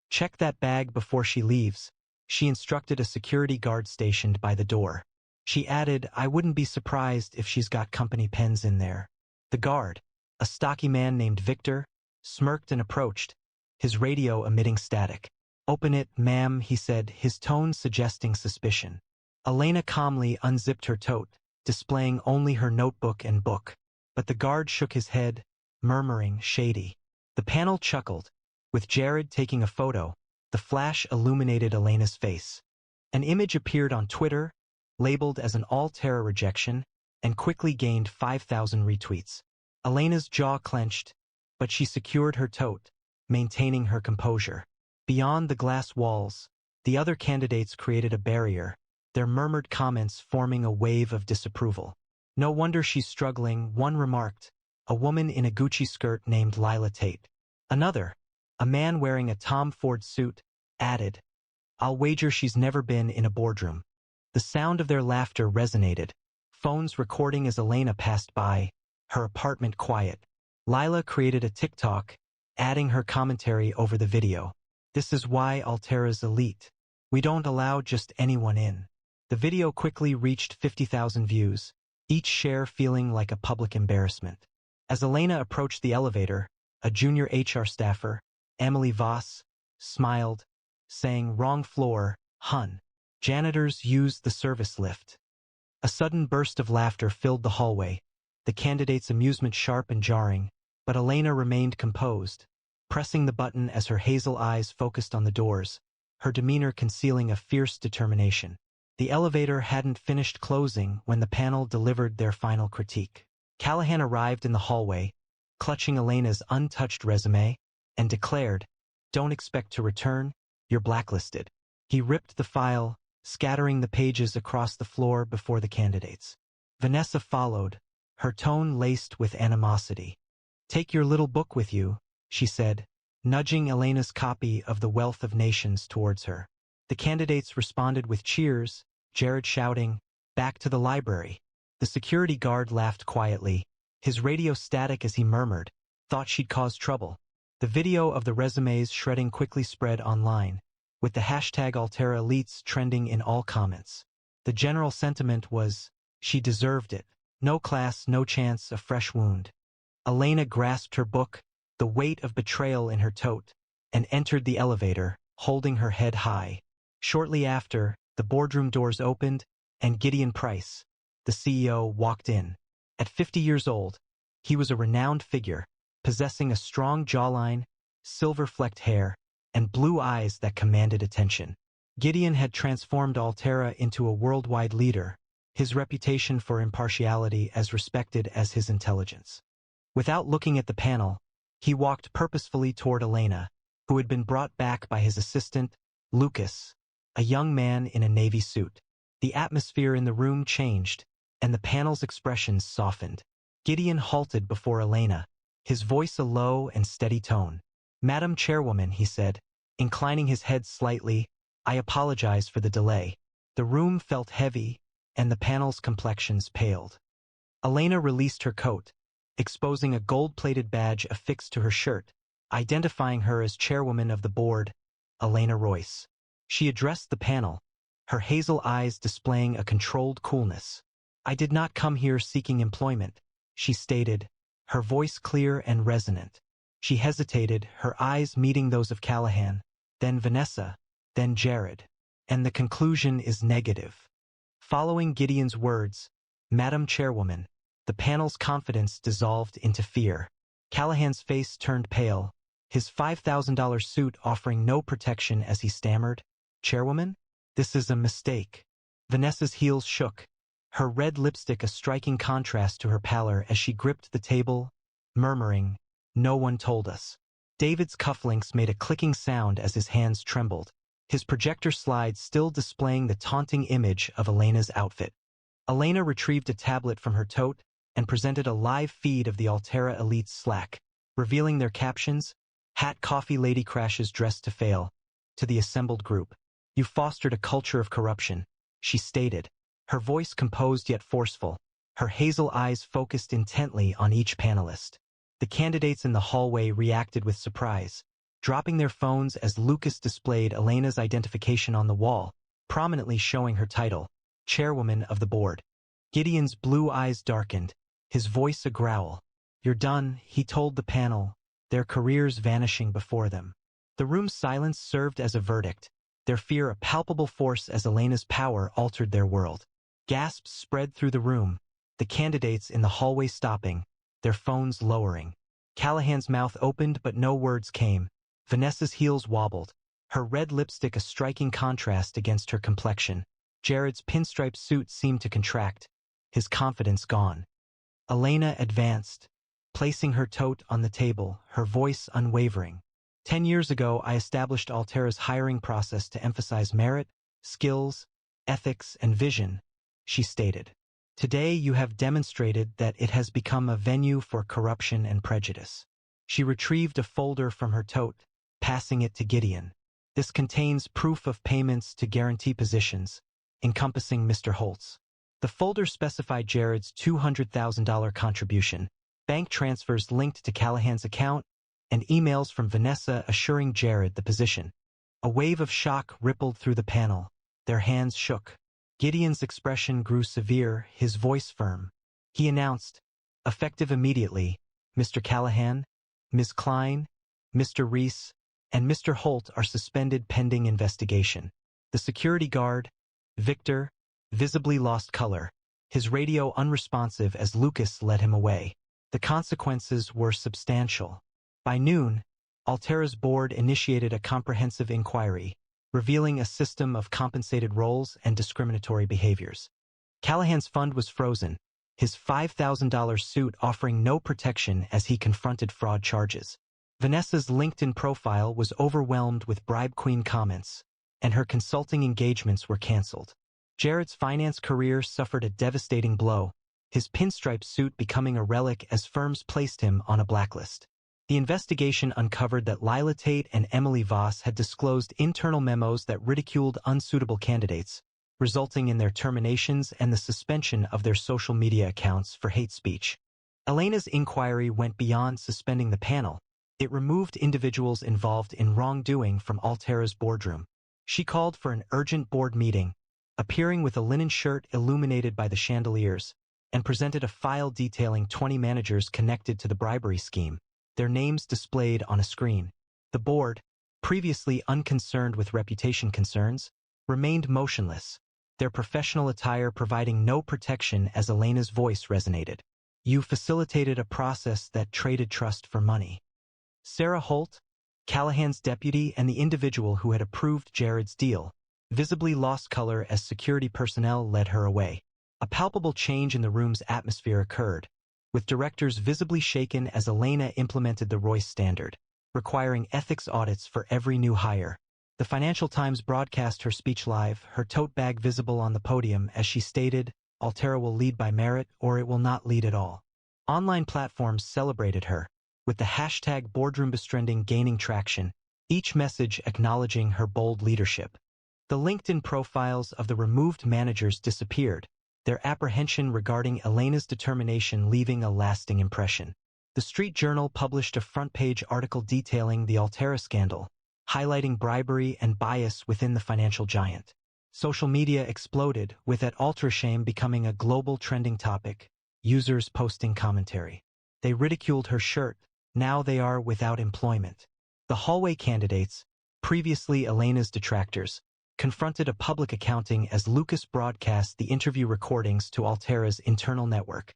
[SPEAKER 1] "Check that bag before she leaves," she instructed a security guard stationed by the door. She added, "I wouldn't be surprised if she's got company pens in there." The guard, a stocky man named Victor, smirked and approached, his radio emitting static. "Open it, ma'am," he said, his tone suggesting suspicion. Elena calmly unzipped her tote, displaying only her notebook and book. But the guard shook his head, murmuring, "Shady." The panel chuckled. With Jared taking a photo, the flash illuminated Elena's face. An image appeared on Twitter, labeled as an all-terror rejection, and quickly gained 5,000 retweets. Elena's jaw clenched, but she secured her tote, maintaining her composure. Beyond the glass walls, the other candidates created a barrier, their murmured comments forming a wave of disapproval. "No wonder she's struggling," one remarked, a woman in a Gucci skirt named Lila Tate. Another, a man wearing a Tom Ford suit, added, "I'll wager she's never been in a boardroom." The sound of their laughter resonated, phones recording as Elena passed by, her apartment quiet. Lila created a TikTok, adding her commentary over the video. "This is why Altera's elite. We don't allow just anyone in." The video quickly reached 50,000 views, each share feeling like a public embarrassment. As Elena approached the elevator, a junior HR staffer, Emily Voss, smiled, saying, "Wrong floor, hun." Janitors used the service lift. A sudden burst of laughter filled the hallway, the candidate's amusement sharp and jarring, but Elena remained composed, pressing the button as her hazel eyes focused on the doors, her demeanor concealing a fierce determination. The elevator hadn't finished closing when the panel delivered their final critique. Callahan arrived in the hallway, clutching Elena's untouched resume, and declared, "Don't expect to return, you're blacklisted." He ripped the file, scattering the pages across the floor before the candidates. Vanessa followed, her tone laced with animosity. "Take your little book with you," she said, nudging Elena's copy of The Wealth of Nations towards her. The candidates responded with cheers, Jared shouting, "Back to the library." The security guard laughed quietly, his radio static as he murmured, "Thought she'd cause trouble." The video of the resumes shredding quickly spread online, with the hashtag Altera Elites trending in all comments. The general sentiment was, "She deserved it. No class, no chance, a fresh wound." Elena grasped her book, the weight of betrayal in her tote, and entered the elevator, holding her head high. Shortly after, the boardroom doors opened, and Gideon Price, the CEO, walked in. At 50 years old, he was a renowned figure, possessing a strong jawline, silver-flecked hair, and blue eyes that commanded attention. Gideon had transformed Altera into a worldwide leader, his reputation for impartiality as respected as his intelligence. Without looking at the panel, he walked purposefully toward Elena, who had been brought back by his assistant, Lucas, a young man in a navy suit. The atmosphere in the room changed, and the panel's expressions softened. Gideon halted before Elena, his voice a low and steady tone. "Madam Chairwoman," he said, inclining his head slightly, "I apologize for the delay." The room felt heavy, and the panel's complexions paled. Elena released her coat, exposing a gold-plated badge affixed to her shirt, identifying her as chairwoman of the board, Elena Royce. She addressed the panel, her hazel eyes displaying a controlled coolness. "I did not come here seeking employment," she stated, her voice clear and resonant. She hesitated, her eyes meeting those of Callahan, then Vanessa, then Jared. "And the conclusion is negative." Following Gideon's words, "Madam Chairwoman," the panel's confidence dissolved into fear. Callahan's face turned pale, his $5,000 suit offering no protection as he stammered, "Chairwoman? This is a mistake." Vanessa's heels shook, her red lipstick a striking contrast to her pallor as she gripped the table, murmuring, "No one told us." David's cufflinks made a clicking sound as his hands trembled, his projector slide still displaying the taunting image of Elena's outfit. Elena retrieved a tablet from her tote and presented a live feed of the Altera Elites Slack, revealing their captions, "Hat Coffee Lady crashes dressed to fail," to the assembled group. "You fostered a culture of corruption," she stated, her voice composed yet forceful, her hazel eyes focused intently on each panelist. The candidates in the hallway reacted with surprise, dropping their phones as Lucas displayed Elena's identification on the wall, prominently showing her title, Chairwoman of the Board. Gideon's blue eyes darkened, his voice a growl. "You're done," he told the panel, their careers vanishing before them. The room's silence served as a verdict, their fear a palpable force as Elena's power altered their world. Gasps spread through the room, the candidates in the hallway stopping, their phones lowering. Callahan's mouth opened but no words came. Vanessa's heels wobbled, her red lipstick a striking contrast against her complexion. Jared's pinstripe suit seemed to contract, his confidence gone. Elena advanced, placing her tote on the table, her voice unwavering. 10 years ago, I established Altera's hiring process to emphasize merit, skills, ethics, and vision, she stated. Today, you have demonstrated that it has become a venue for corruption and prejudice. She retrieved a folder from her tote, passing it to Gideon. This contains proof of payments to guarantee positions, encompassing Mr. Holtz. The folder specified Jared's $200,000 contribution, bank transfers linked to Callahan's account, and emails from Vanessa assuring Jared the position. A wave of shock rippled through the panel. Their hands shook. Gideon's expression grew severe, his voice firm. He announced, effective immediately, Mr. Callahan, Ms. Klein, Mr. Reese, and Mr. Holt are suspended pending investigation. The security guard, Victor, visibly lost color, his radio unresponsive as Lucas led him away. The consequences were substantial. By noon, Altera's board initiated a comprehensive inquiry, revealing a system of compensated roles and discriminatory behaviors. Callahan's fund was frozen, his $5,000 suit offering no protection as he confronted fraud charges. Vanessa's LinkedIn profile was overwhelmed with bribe queen comments, and her consulting engagements were canceled. Jared's finance career suffered a devastating blow, his pinstripe suit becoming a relic as firms placed him on a blacklist. The investigation uncovered that Lila Tate and Emily Voss had disclosed internal memos that ridiculed unsuitable candidates, resulting in their terminations and the suspension of their social media accounts for hate speech. Elena's inquiry went beyond suspending the panel. It removed individuals involved in wrongdoing from Altera's boardroom. She called for an urgent board meeting, appearing with a linen shirt illuminated by the chandeliers, and presented a file detailing 20 managers connected to the bribery scheme, their names displayed on a screen. The board, previously unconcerned with reputation concerns, remained motionless, their professional attire providing no protection as Elena's voice resonated. You facilitated a process that traded trust for money. Sarah Holt, Callahan's deputy and the individual who had approved Jared's deal, visibly lost color as security personnel led her away. A palpable change in the room's atmosphere occurred, with directors visibly shaken as Elena implemented the Royce standard, requiring ethics audits for every new hire. The Financial Times broadcast her speech live, her tote bag visible on the podium as she stated, Altera will lead by merit or it will not lead at all. Online platforms celebrated her, with the hashtag BoardroomBestrending gaining traction, each message acknowledging her bold leadership. The LinkedIn profiles of the removed managers disappeared, their apprehension regarding Elena's determination leaving a lasting impression. The Street Journal published a front-page article detailing the Altera scandal, highlighting bribery and bias within the financial giant. Social media exploded, with at Altera becoming a global trending topic, users posting commentary. They ridiculed her shirt, now they are without employment. The hallway candidates, previously Elena's detractors, confronted a public accounting as Lucas broadcast the interview recordings to Altera's internal network.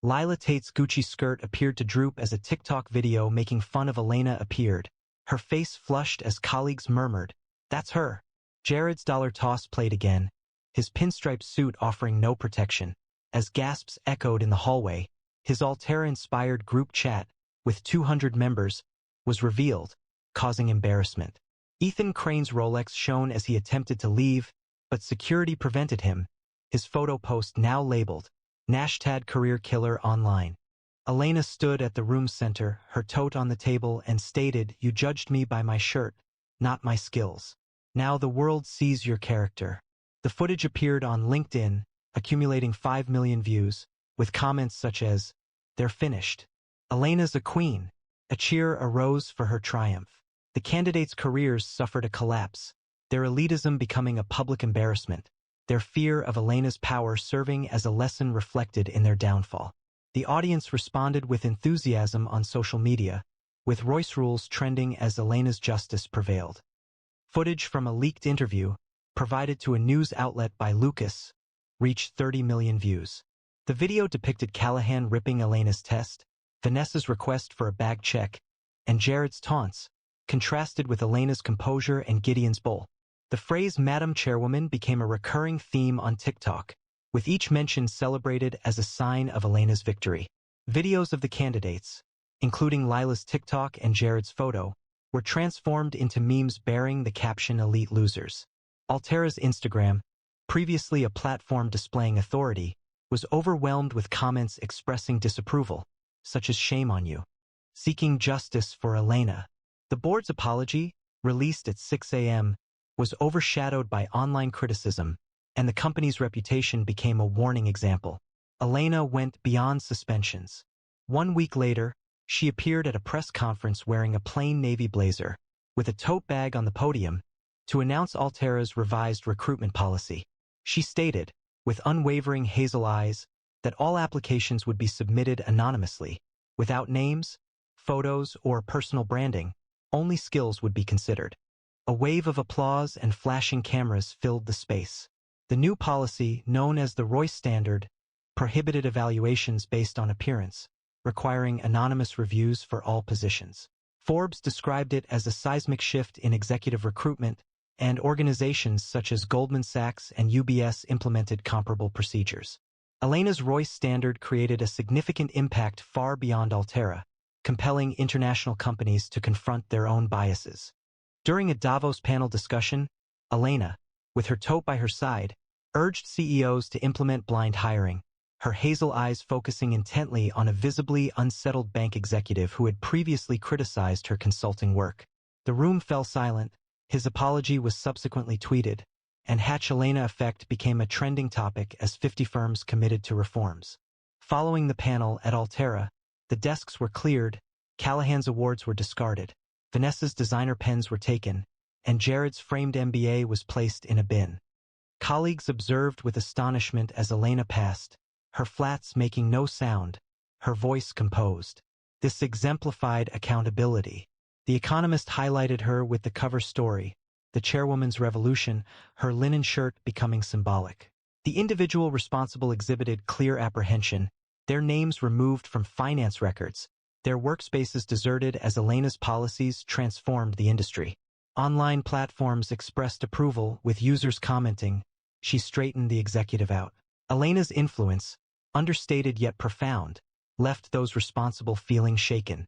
[SPEAKER 1] Lila Tate's Gucci skirt appeared to droop as a TikTok video making fun of Elena appeared. Her face flushed as colleagues murmured, "That's her." Jared's dollar toss played again, his pinstripe suit offering no protection. As gasps echoed in the hallway, his Altera-inspired group chat, with 200 members, was revealed, causing embarrassment. Ethan Crane's Rolex shone as he attempted to leave, but security prevented him, his photo post now labeled, #, career killer online. Elena stood at the room's center, her tote on the table, and stated, "You judged me by my shirt, not my skills. Now the world sees your character." The footage appeared on LinkedIn, accumulating 5 million views, with comments such as, "They're finished. Elena's a queen." A cheer arose for her triumph. The candidates' careers suffered a collapse, their elitism becoming a public embarrassment, their fear of Elena's power serving as a lesson reflected in their downfall. The audience responded with enthusiasm on social media, with Royce rules trending as Elena's justice prevailed. Footage from a leaked interview, provided to a news outlet by Lucas, reached 30 million views. The video depicted Callahan ripping Elena's test, Vanessa's request for a bag check, and Jared's taunts, contrasted with Elena's composure and Gideon's bull. The phrase Madam Chairwoman became a recurring theme on TikTok, with each mention celebrated as a sign of Elena's victory. Videos of the candidates, including Lila's TikTok and Jared's photo, were transformed into memes bearing the caption "Elite Losers." Altera's Instagram, previously a platform displaying authority, was overwhelmed with comments expressing disapproval, such as "Shame on you," seeking justice for Elena. The board's apology, released at 6 a.m., was overshadowed by online criticism, and the company's reputation became a warning example. Elena went beyond suspensions. 1 week later, she appeared at a press conference wearing a plain navy blazer, with a tote bag on the podium, to announce Altera's revised recruitment policy. She stated, with unwavering hazel eyes, that all applications would be submitted anonymously, without names, photos, or personal branding. Only skills would be considered. A wave of applause and flashing cameras filled the space. The new policy, known as the Royce Standard, prohibited evaluations based on appearance, requiring anonymous reviews for all positions. Forbes described it as a seismic shift in executive recruitment, and organizations such as Goldman Sachs and UBS implemented comparable procedures. Elena's Royce Standard created a significant impact far beyond Altera, compelling international companies to confront their own biases. During a Davos panel discussion, Elena, with her tote by her side, urged CEOs to implement blind hiring, her hazel eyes focusing intently on a visibly unsettled bank executive who had previously criticized her consulting work. The room fell silent. His apology was subsequently tweeted, and Elena effect became a trending topic as 50 firms committed to reforms. Following the panel at Altera, the desks were cleared, Callahan's awards were discarded, Vanessa's designer pens were taken, and Jared's framed MBA was placed in a bin. Colleagues observed with astonishment as Elena passed, her flats making no sound, her voice composed. This exemplified accountability. The Economist highlighted her with the cover story, "The Chairwoman's Revolution," her linen shirt becoming symbolic. The individual responsible exhibited clear apprehension, their names removed from finance records, their workspaces deserted as Elena's policies transformed the industry. Online platforms expressed approval, with users commenting, "She straightened the executive out." Elena's influence, understated yet profound, left those responsible feeling shaken.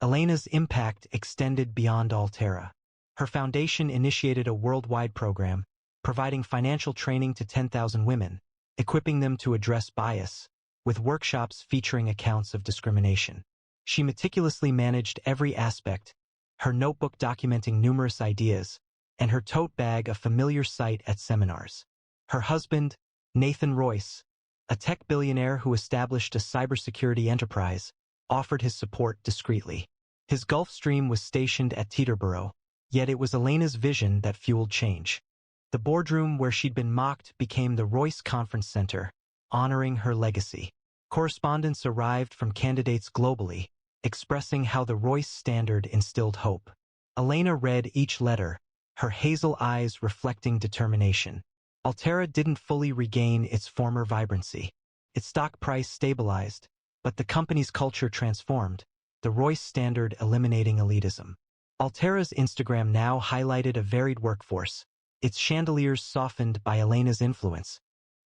[SPEAKER 1] Elena's impact extended beyond Altera. Her foundation initiated a worldwide program, providing financial training to 10,000 women, equipping them to address bias, with workshops featuring accounts of discrimination. She meticulously managed every aspect, her notebook documenting numerous ideas, and her tote bag a familiar sight at seminars. Her husband, Nathan Royce, a tech billionaire who established a cybersecurity enterprise, offered his support discreetly. His Gulfstream was stationed at Teterboro, yet it was Elena's vision that fueled change. The boardroom where she'd been mocked became the Royce Conference Center, honoring her legacy. Correspondence arrived from candidates globally, expressing how the Royce Standard instilled hope. Elena read each letter, her hazel eyes reflecting determination. Altera didn't fully regain its former vibrancy. Its stock price stabilized, but the company's culture transformed, the Royce Standard eliminating elitism. Altera's Instagram now highlighted a varied workforce, its chandeliers softened by Elena's influence.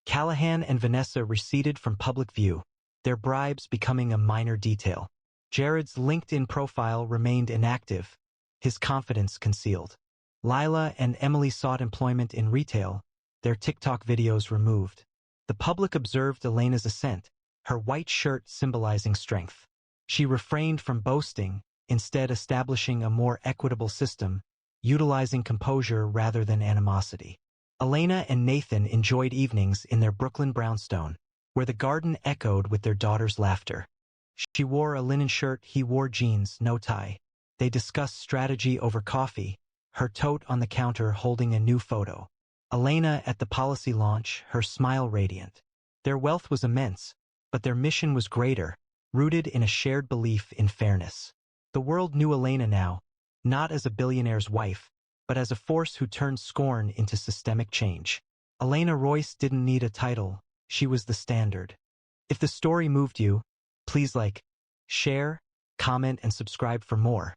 [SPEAKER 1] Callahan and Vanessa receded from public view, their bribes becoming a minor detail. Jared's LinkedIn profile remained inactive, his confidence concealed. Lila and Emily sought employment in retail, their TikTok videos removed. The public observed Elena's ascent, her white shirt symbolizing strength. She refrained from boasting, instead establishing a more equitable system, utilizing composure rather than animosity. Elena and Nathan enjoyed evenings in their Brooklyn brownstone, where the garden echoed with their daughter's laughter. She wore a linen shirt, he wore jeans, no tie. They discussed strategy over coffee, her tote on the counter holding a new photo. Elena at the policy launch, her smile radiant. Their wealth was immense, but their mission was greater, rooted in a shared belief in fairness. The world knew Elena now, not as a billionaire's wife, but as a force who turned scorn into systemic change. Elena Royce didn't need a title, she was the standard. If the story moved you, please like, share, comment, and subscribe for more.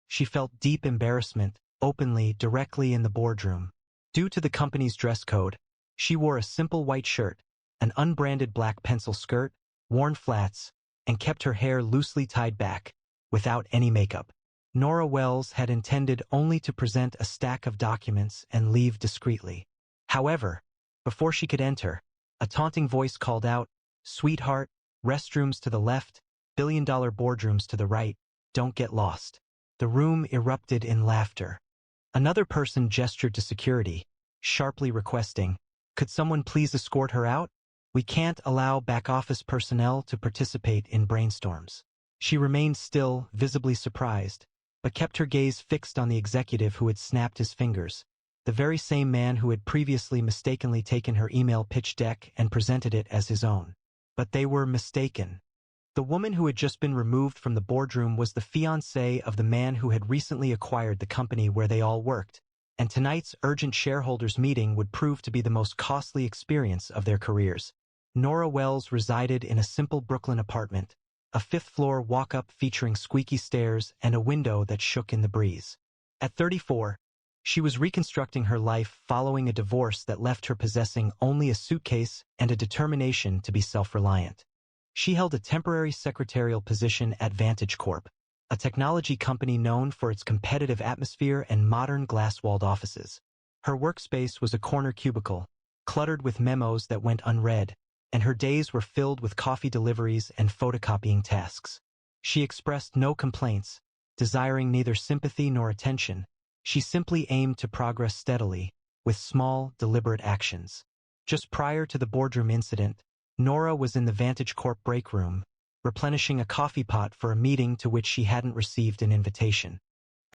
[SPEAKER 1] She felt deep embarrassment, openly, directly in the boardroom. Due to the company's dress code, she wore a simple white shirt, an unbranded black pencil skirt, worn flats, and kept her hair loosely tied back, without any makeup. Nora Wells had intended only to present a stack of documents and leave discreetly. However, before she could enter, a taunting voice called out, "Sweetheart, restrooms to the left, billion-dollar boardrooms to the right, don't get lost." The room erupted in laughter. Another person gestured to security, sharply requesting, "Could someone please escort her out? We can't allow back-office personnel to participate in brainstorms." She remained still, visibly surprised, but kept her gaze fixed on the executive who had snapped his fingers, the very same man who had previously mistakenly taken her email pitch deck and presented it as his own. But they were mistaken. The woman who had just been removed from the boardroom was the fiancée of the man who had recently acquired the company where they all worked, and tonight's urgent shareholders meeting would prove to be the most costly experience of their careers. Nora Wells resided in a simple Brooklyn apartment, a fifth-floor walk-up featuring squeaky stairs and a window that shook in the breeze. At 34, she was reconstructing her life following a divorce that left her possessing only a suitcase and a determination to be self-reliant. She held a temporary secretarial position at Vantage Corp, a technology company known for its competitive atmosphere and modern glass-walled offices. Her workspace was a corner cubicle, cluttered with memos that went unread, and her days were filled with coffee deliveries and photocopying tasks. She expressed no complaints, desiring neither sympathy nor attention. She simply aimed to progress steadily, with small, deliberate actions. Just prior to the boardroom incident, Nora was in the Vantage Corp break room, replenishing a coffee pot for a meeting to which she hadn't received an invitation.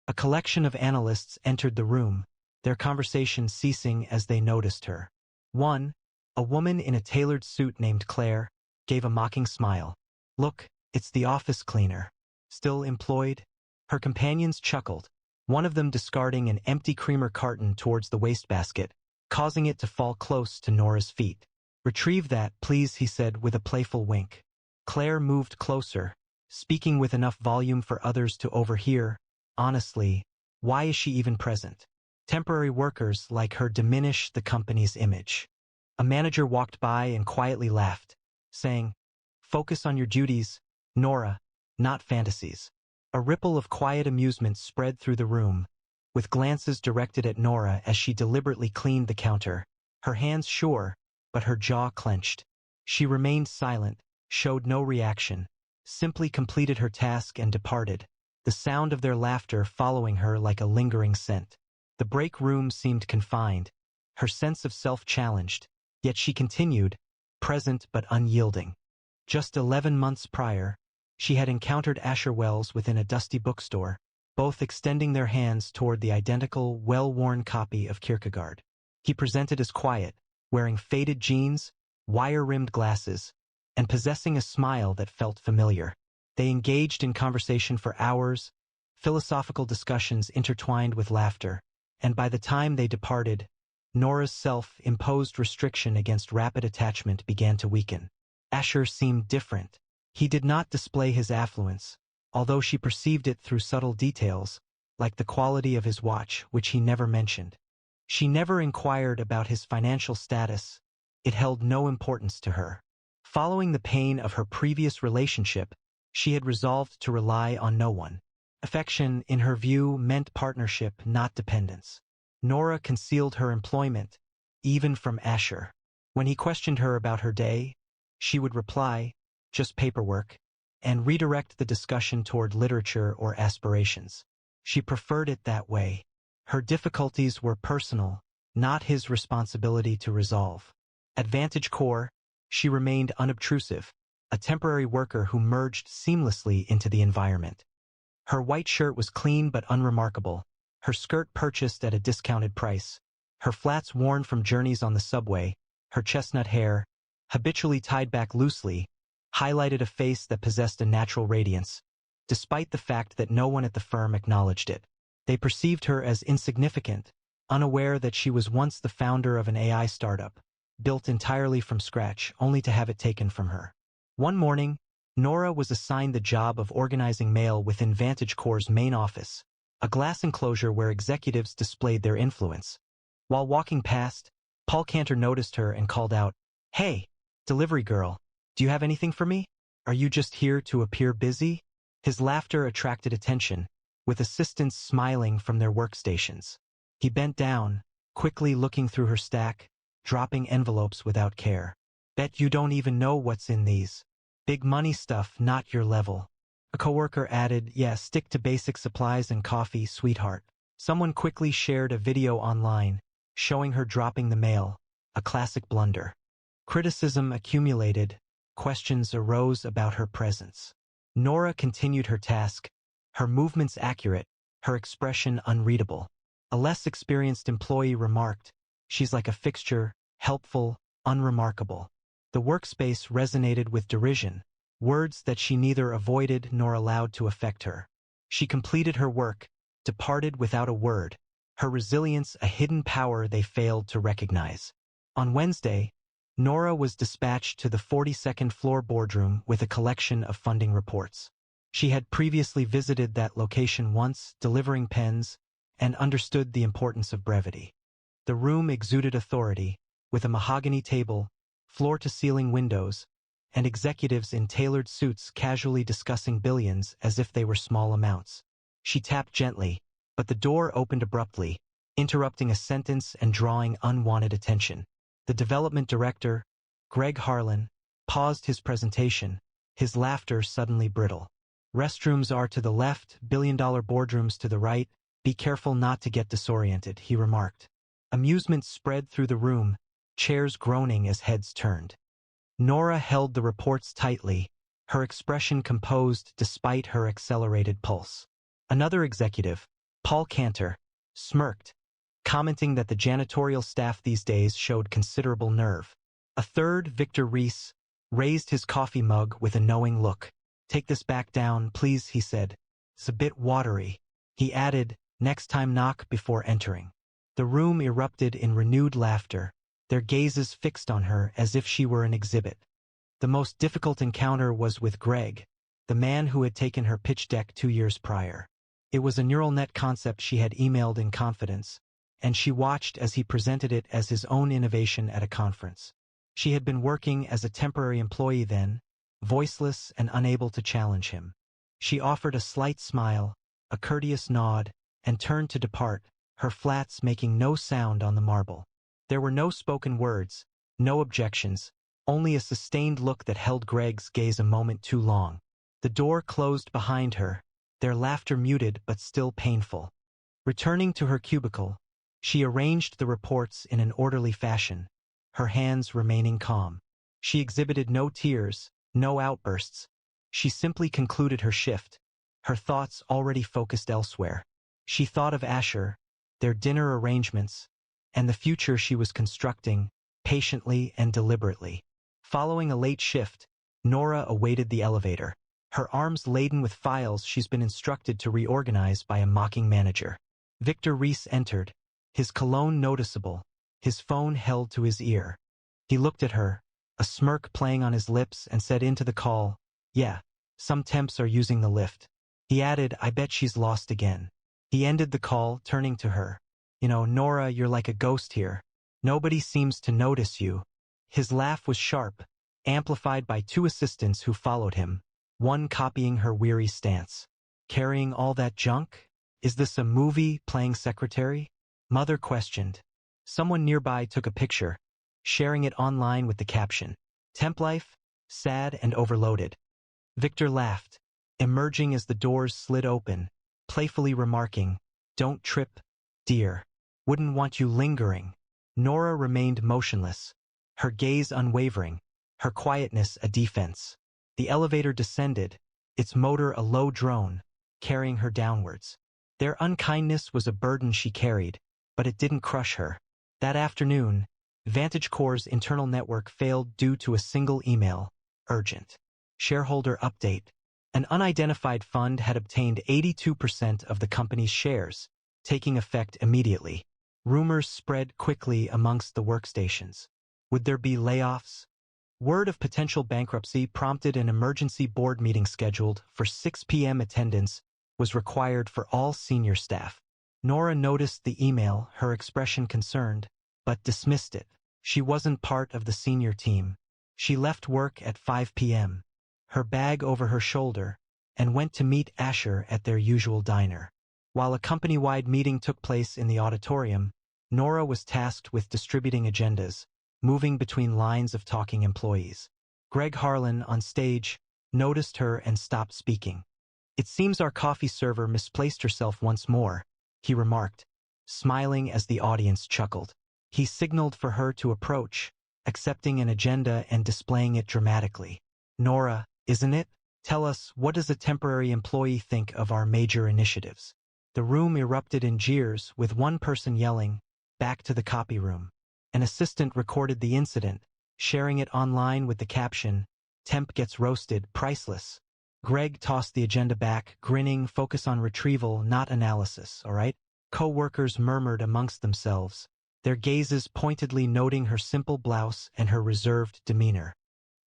[SPEAKER 1] A collection of analysts entered the room, their conversation ceasing as they noticed her. One, a woman in a tailored suit named Claire, gave a mocking smile. "Look, it's the office cleaner. Still employed?" Her companions chuckled, one of them discarding an empty creamer carton towards the wastebasket, causing it to fall close to Nora's feet. "Retrieve that, please," he said with a playful wink. Claire moved closer, speaking with enough volume for others to overhear. Honestly, why is she even present? Temporary workers like her diminish the company's image. A manager walked by and quietly laughed, saying, "Focus on your duties, Nora, not fantasies." A ripple of quiet amusement spread through the room, with glances directed at Nora as she deliberately cleaned the counter, her hands sure, but her jaw clenched. She remained silent, showed no reaction, simply completed her task and departed, the sound of their laughter following her like a lingering scent. The break room seemed confined, her sense of self challenged, yet she continued, present but unyielding. Just 11 months prior, she had encountered Asher Wells within a dusty bookstore, both extending their hands toward the identical, well-worn copy of Kierkegaard. He presented as quiet, wearing faded jeans, wire-rimmed glasses, and possessing a smile that felt familiar. They engaged in conversation for hours, philosophical discussions intertwined with laughter, and by the time they departed, Nora's self-imposed restriction against rapid attachment began to weaken. Asher seemed different. He did not display his affluence, although she perceived it through subtle details, like the quality of his watch, which he never mentioned. She never inquired about his financial status. It held no importance to her. Following the pain of her previous relationship, she had resolved to rely on no one. Affection, in her view, meant partnership, not dependence. Nora concealed her employment, even from Asher. When he questioned her about her day, she would reply, "Just paperwork," and redirect the discussion toward literature or aspirations. She preferred it that way. Her difficulties were personal, not his responsibility to resolve. At Vantage Core, she remained unobtrusive, a temporary worker who merged seamlessly into the environment. Her white shirt was clean but unremarkable, her skirt purchased at a discounted price, her flats worn from journeys on the subway, her chestnut hair, habitually tied back loosely, highlighted a face that possessed a natural radiance. despite the fact that no one at the firm acknowledged it. They perceived her as insignificant, unaware that she was once the founder of an AI startup, built entirely from scratch, only to have it taken from her. One morning, Nora was assigned the job of organizing mail within Vantage Corp's main office, a glass enclosure where executives displayed their influence. While walking past, Paul Cantor noticed her and called out, "Hey, delivery girl, do you have anything for me? Are you just here to appear busy?" His laughter attracted attention, with assistants smiling from their workstations. He bent down, quickly looking through her stack, dropping envelopes without care. "Bet you don't even know what's in these. Big money stuff, not your level." A coworker added, "Yeah, stick to basic supplies and coffee, sweetheart." Someone quickly shared a video online, showing her dropping the mail, a classic blunder. Criticism accumulated, questions arose about her presence. Nora continued her task, her movements accurate, her expression unreadable. A less experienced employee remarked, "She's like a fixture, helpful, unremarkable." The workspace resonated with derision, words that she neither avoided nor allowed to affect her. She completed her work, departed without a word, her resilience a hidden power they failed to recognize. On Wednesday, Nora was dispatched to the 42nd floor boardroom with a collection of funding reports. She had previously visited that location once, delivering pens, and understood the importance of brevity. The room exuded authority, with a mahogany table, floor-to-ceiling windows, and executives in tailored suits casually discussing billions as if they were small amounts. She tapped gently, but the door opened abruptly, interrupting a sentence and drawing unwanted attention. The development director, Greg Harlan, paused his presentation, his laughter suddenly brittle. "Restrooms are to the left, billion-dollar boardrooms to the right. Be careful not to get disoriented," he remarked. Amusement spread through the room, chairs groaning as heads turned. Nora held the reports tightly, her expression composed despite her accelerated pulse. Another executive, Paul Cantor, smirked, commenting that the janitorial staff these days showed considerable nerve. A third, Victor Reese, raised his coffee mug with a knowing look. "Take this back down, please," he said. "It's a bit watery." He added, "Next time knock before entering." The room erupted in renewed laughter, their gazes fixed on her as if she were an exhibit. The most difficult encounter was with Greg, the man who had taken her pitch deck 2 years prior. It was a neural net concept she had emailed in confidence, and she watched as he presented it as his own innovation at a conference. She had been working as a temporary employee then, voiceless and unable to challenge him. She offered a slight smile, a courteous nod, and turned to depart, her flats making no sound on the marble. There were no spoken words, no objections, only a sustained look that held Greg's gaze a moment too long. The door closed behind her, their laughter muted but still painful. Returning to her cubicle, she arranged the reports in an orderly fashion, her hands remaining calm. She exhibited no tears, no outbursts. She simply concluded her shift, her thoughts already focused elsewhere. She thought of Asher, their dinner arrangements, and the future she was constructing, patiently and deliberately. Following a late shift, Nora awaited the elevator, her arms laden with files she's been instructed to reorganize by a mocking manager. Victor Reese entered, his cologne noticeable, his phone held to his ear. He looked at her, a smirk playing on his lips, and said into the call, "Yeah, some temps are using the lift." He added, "I bet she's lost again." He ended the call, turning to her. "You know, Nora, you're like a ghost here. Nobody seems to notice you." His laugh was sharp, amplified by 2 assistants who followed him, one copying her weary stance. "Carrying all that junk? Is this a movie, playing secretary?" Mother questioned. Someone nearby took a picture, sharing it online with the caption, "Temp life, sad and overloaded." Victor laughed, emerging as the doors slid open, playfully remarking, "Don't trip, dear. Wouldn't want you lingering." Nora remained motionless, her gaze unwavering, her quietness a defense. The elevator descended, its motor a low drone, carrying her downwards. Their unkindness was a burden she carried, but it didn't crush her. That afternoon, Vantage Corp's internal network failed due to a single email, urgent. Shareholder update. An unidentified fund had obtained 82% of the company's shares, taking effect immediately. Rumors spread quickly amongst the workstations. Would there be layoffs? Word of potential bankruptcy prompted an emergency board meeting scheduled for 6 p.m. Attendance was required for all senior staff. Nora noticed the email, her expression concerned, but dismissed it. She wasn't part of the senior team. She left work at 5 p.m., her bag over her shoulder, and went to meet Asher at their usual diner. While a company-wide meeting took place in the auditorium, Nora was tasked with distributing agendas, moving between lines of talking employees. Greg Harlan, on stage, noticed her and stopped speaking. "It seems our coffee server misplaced herself once more," he remarked, smiling as the audience chuckled. He signaled for her to approach, accepting an agenda and displaying it dramatically. "Nora, isn't it? Tell us, what does a temporary employee think of our major initiatives?" The room erupted in jeers, with one person yelling, "Back to the copy room." An assistant recorded the incident, sharing it online with the caption, "Temp gets roasted, priceless." Greg tossed the agenda back, grinning, "Focus on retrieval, not analysis, all right?" Co-workers murmured amongst themselves, their gazes pointedly noting her simple blouse and her reserved demeanor.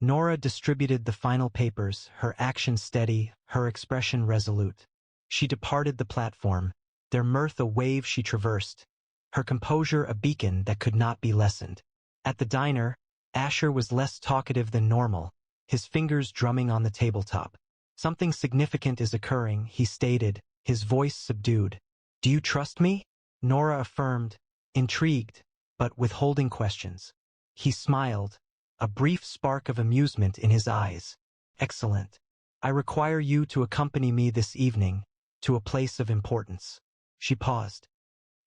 [SPEAKER 1] Nora distributed the final papers, her action steady, her expression resolute. She departed the platform, their mirth a wave she traversed, her composure a beacon that could not be lessened. At the diner, Asher was less talkative than normal, his fingers drumming on the tabletop. "Something significant is occurring," he stated, his voice subdued. "Do you trust me?" Nora affirmed, intrigued, but withholding questions. He smiled, a brief spark of amusement in his eyes. "Excellent. I require you to accompany me this evening to a place of importance." She paused.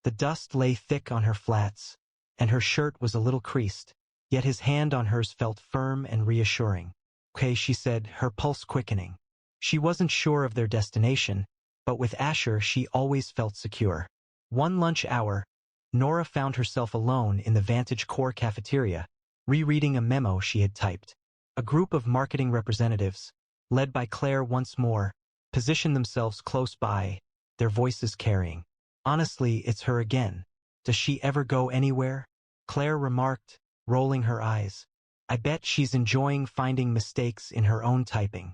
[SPEAKER 1] The dust lay thick on her flats, and her shirt was a little creased, yet his hand on hers felt firm and reassuring. "Okay," she said, her pulse quickening. She wasn't sure of their destination, but with Asher she always felt secure. One lunch hour, Nora found herself alone in the Vantage Core cafeteria, rereading a memo she had typed. A group of marketing representatives, led by Claire once more, positioned themselves close by, their voices carrying, "Honestly, it's her again. Does she ever go anywhere?" Claire remarked, rolling her eyes. "I bet she's enjoying finding mistakes in her own typing."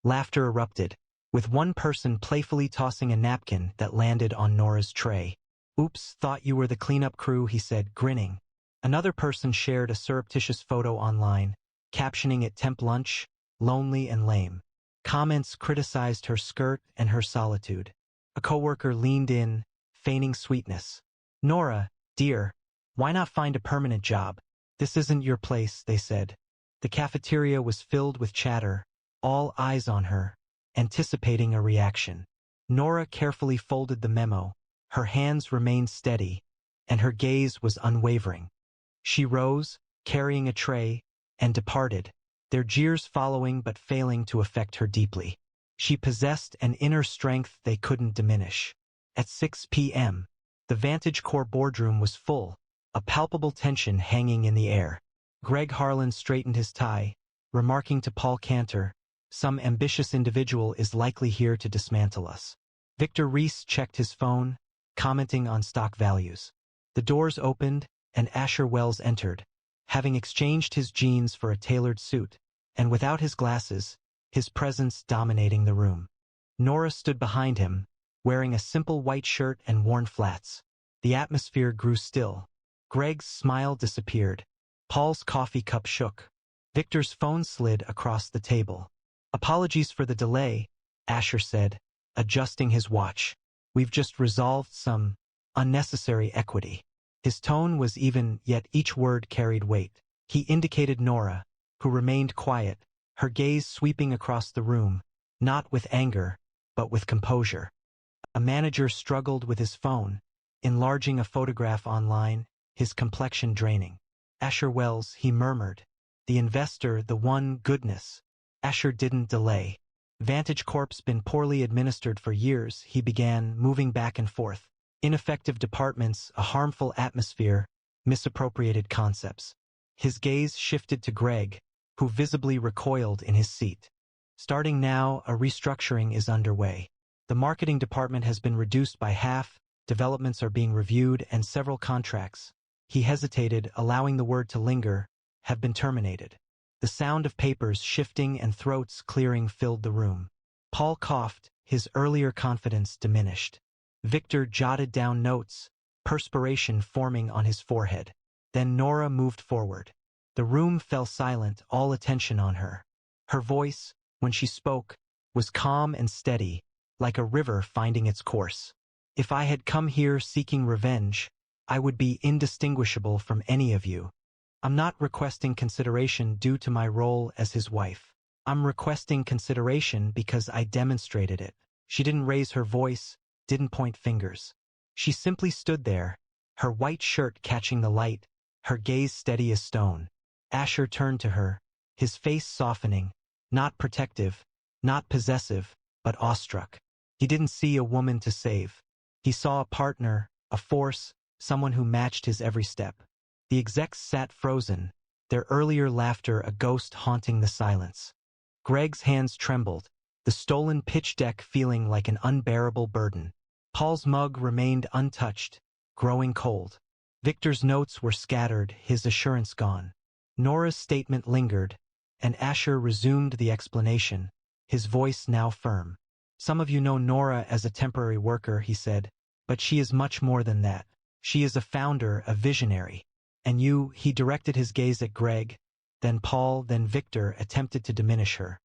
[SPEAKER 1] Laughter erupted, with one person playfully tossing a napkin that landed on Nora's tray. "Oops, thought you were the cleanup crew," he said, grinning. Another person shared a surreptitious photo online, captioning it "Temp lunch, lonely and lame." Comments criticized her skirt and her solitude. A coworker leaned in, feigning sweetness. "Nora, dear, why not find a permanent job? This isn't your place," they said. The cafeteria was filled with chatter, all eyes on her, anticipating a reaction. Nora carefully folded the memo, her hands remained steady, and her gaze was unwavering. She rose, carrying a tray, and departed, their jeers following but failing to affect her deeply. She possessed an inner strength they couldn't diminish. At 6 p.m., the Vantage Core boardroom was full, a palpable tension hanging in the air. Greg Harlan straightened his tie, remarking to Paul Cantor, "Some ambitious individual is likely here to dismantle us." Victor Reese checked his phone, commenting on stock values. The doors opened, and Asher Wells entered, having exchanged his jeans for a tailored suit, and without his glasses, his presence dominating the room. Nora stood behind him, wearing a simple white shirt and worn flats. The atmosphere grew still. Greg's smile disappeared. Paul's coffee cup shook. Victor's phone slid across the table. "Apologies for the delay," Asher said, adjusting his watch. "We've just resolved some unnecessary equity." His tone was even, yet each word carried weight. He indicated Nora, who remained quiet, her gaze sweeping across the room, not with anger, but with composure. A manager struggled with his phone, enlarging a photograph online, his complexion draining. "Asher Wells," he murmured. "The investor, the one, goodness." Asher didn't delay. "Vantage Corp's been poorly administered for years," he began, moving back and forth. "Ineffective departments, a harmful atmosphere, misappropriated concepts." His gaze shifted to Greg, who visibly recoiled in his seat. Starting now, a restructuring is underway. The marketing department has been reduced by half, developments are being reviewed, and several contracts, he hesitated, allowing the word to linger, have been terminated. The sound of papers shifting and throats clearing filled the room. Paul coughed, his earlier confidence diminished. Victor jotted down notes, perspiration forming on his forehead. Then Nora moved forward. The room fell silent, all attention on her. Her voice, when she spoke, was calm and steady, like a river finding its course. If I had come here seeking revenge, I would be indistinguishable from any of you. I'm not requesting consideration due to my role as his wife. I'm requesting consideration because I demonstrated it. She didn't raise her voice, didn't point fingers. She simply stood there, her white shirt catching the light, her gaze steady as stone. Asher turned to her, his face softening, not protective, not possessive, but awestruck. He didn't see a woman to save. He saw a partner, a force, someone who matched his every step. The execs sat frozen, their earlier laughter a ghost haunting the silence. Greg's hands trembled, the stolen pitch deck feeling like an unbearable burden. Paul's mug remained untouched, growing cold. Victor's notes were scattered, his assurance gone. Nora's statement lingered, and Asher resumed the explanation, his voice now firm. Some of you know Nora as a temporary worker, he said, but she is much more than that. She is a founder, a visionary. And you, he directed his gaze at Greg, then Paul, then Victor, attempted to diminish her.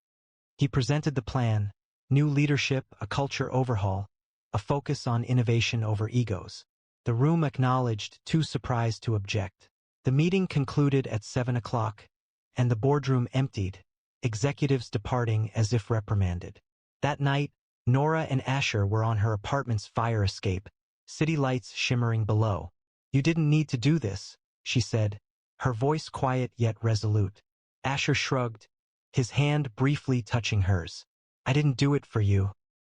[SPEAKER 1] He presented the plan, new leadership, a culture overhaul, a focus on innovation over egos. The room acknowledged, too surprised to object. The meeting concluded at 7 o'clock, and the boardroom emptied, executives departing as if reprimanded. That night, Nora and Asher were on her apartment's fire escape, city lights shimmering below. You didn't need to do this, she said, her voice quiet yet resolute. Asher shrugged, his hand briefly touching hers. I didn't do it for you.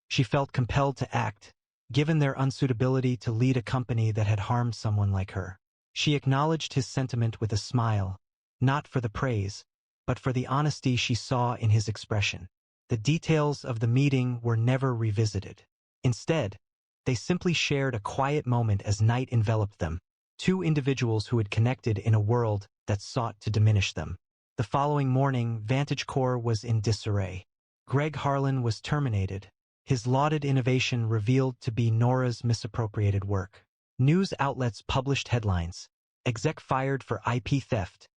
[SPEAKER 1] She felt compelled to act, given their unsuitability to lead a company that had harmed someone like her. She acknowledged his sentiment with a smile, not for the praise, but for the honesty she saw in his expression. The details of the meeting were never revisited. Instead, they simply shared a quiet moment as night enveloped them, two individuals who had connected in a world that sought to diminish them. The following morning, Vantage Core was in disarray. Greg Harlan was terminated, his lauded innovation revealed to be Nora's misappropriated work. News outlets published headlines. Exec fired for IP theft.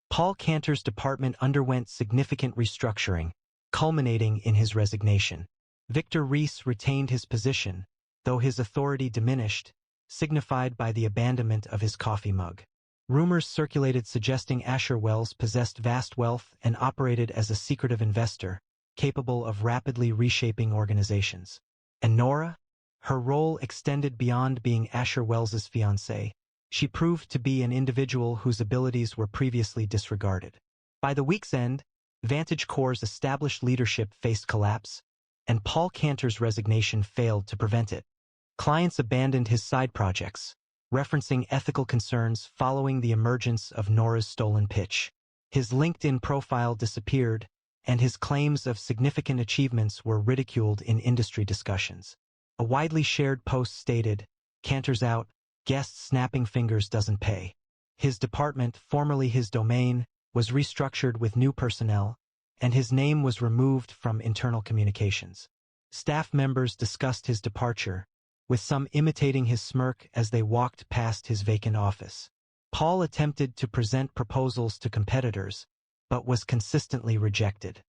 [SPEAKER 1] Paul Cantor's department underwent significant restructuring, culminating in his resignation. Victor Reese retained his position, though his authority diminished, signified by the abandonment of his coffee mug. Rumors circulated suggesting Asher Wells possessed vast wealth and operated as a secretive investor, capable of rapidly reshaping organizations. And Nora? Her role extended beyond being Asher Wells's fiancée. She proved to be an individual whose abilities were previously disregarded. By the week's end, Vantage Core's established leadership faced collapse, and Paul Cantor's resignation failed to prevent it. Clients abandoned his side projects, referencing ethical concerns following the emergence of Nora's stolen pitch. His LinkedIn profile disappeared, and his claims of significant achievements were ridiculed in industry discussions. A widely shared post stated, "Cantor's out, guest snapping fingers doesn't pay." His department, formerly his domain, was restructured with new personnel, and his name was removed from internal communications. Staff members discussed his departure, with some imitating his smirk as they walked past his vacant office. Paul attempted to present proposals to competitors, but was consistently rejected.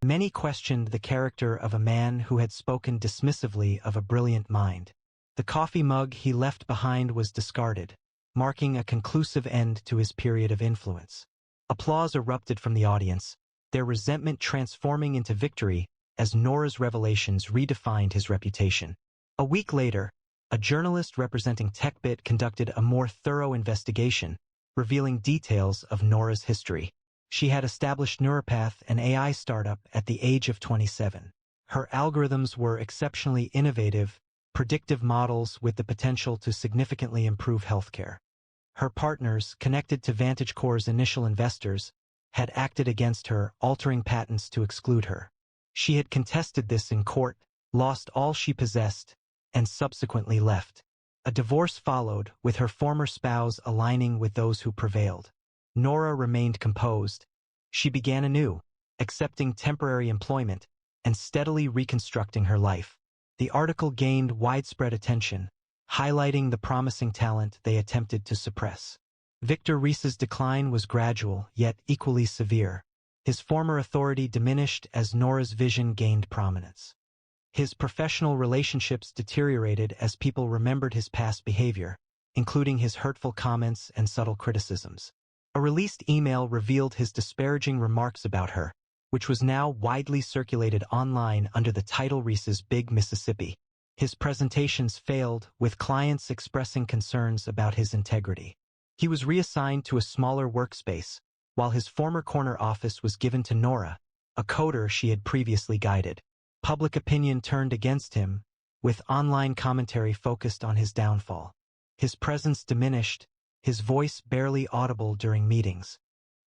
[SPEAKER 1] Many questioned the character of a man who had spoken dismissively of a brilliant mind. The coffee mug he left behind was discarded, marking a conclusive end to his period of influence. Applause erupted from the audience, their resentment transforming into victory as Nora's revelations redefined his reputation. A week later, a journalist representing TechBit conducted a more thorough investigation, revealing details of Nora's history. She had established Neuropath, an AI startup, at the age of 27. Her algorithms were exceptionally innovative, predictive models with the potential to significantly improve healthcare. Her partners, connected to Vantage Core's initial investors, had acted against her, altering patents to exclude her. She had contested this in court, lost all she possessed, and subsequently left. A divorce followed, with her former spouse aligning with those who prevailed. Nora remained composed. She began anew, accepting temporary employment and steadily reconstructing her life. The article gained widespread attention, highlighting the promising talent they attempted to suppress. Victor Reese's decline was gradual, yet equally severe. His former authority diminished as Nora's vision gained prominence. His professional relationships deteriorated as people remembered his past behavior, including his hurtful comments and subtle criticisms. A released email revealed his disparaging remarks about her, which was now widely circulated online under the title Reese's Big Mississippi. His presentations failed, with clients expressing concerns about his integrity. He was reassigned to a smaller workspace, while his former corner office was given to Nora, a coder she had previously guided. Public opinion turned against him, with online commentary focused on his downfall. His presence diminished, his voice barely audible during meetings.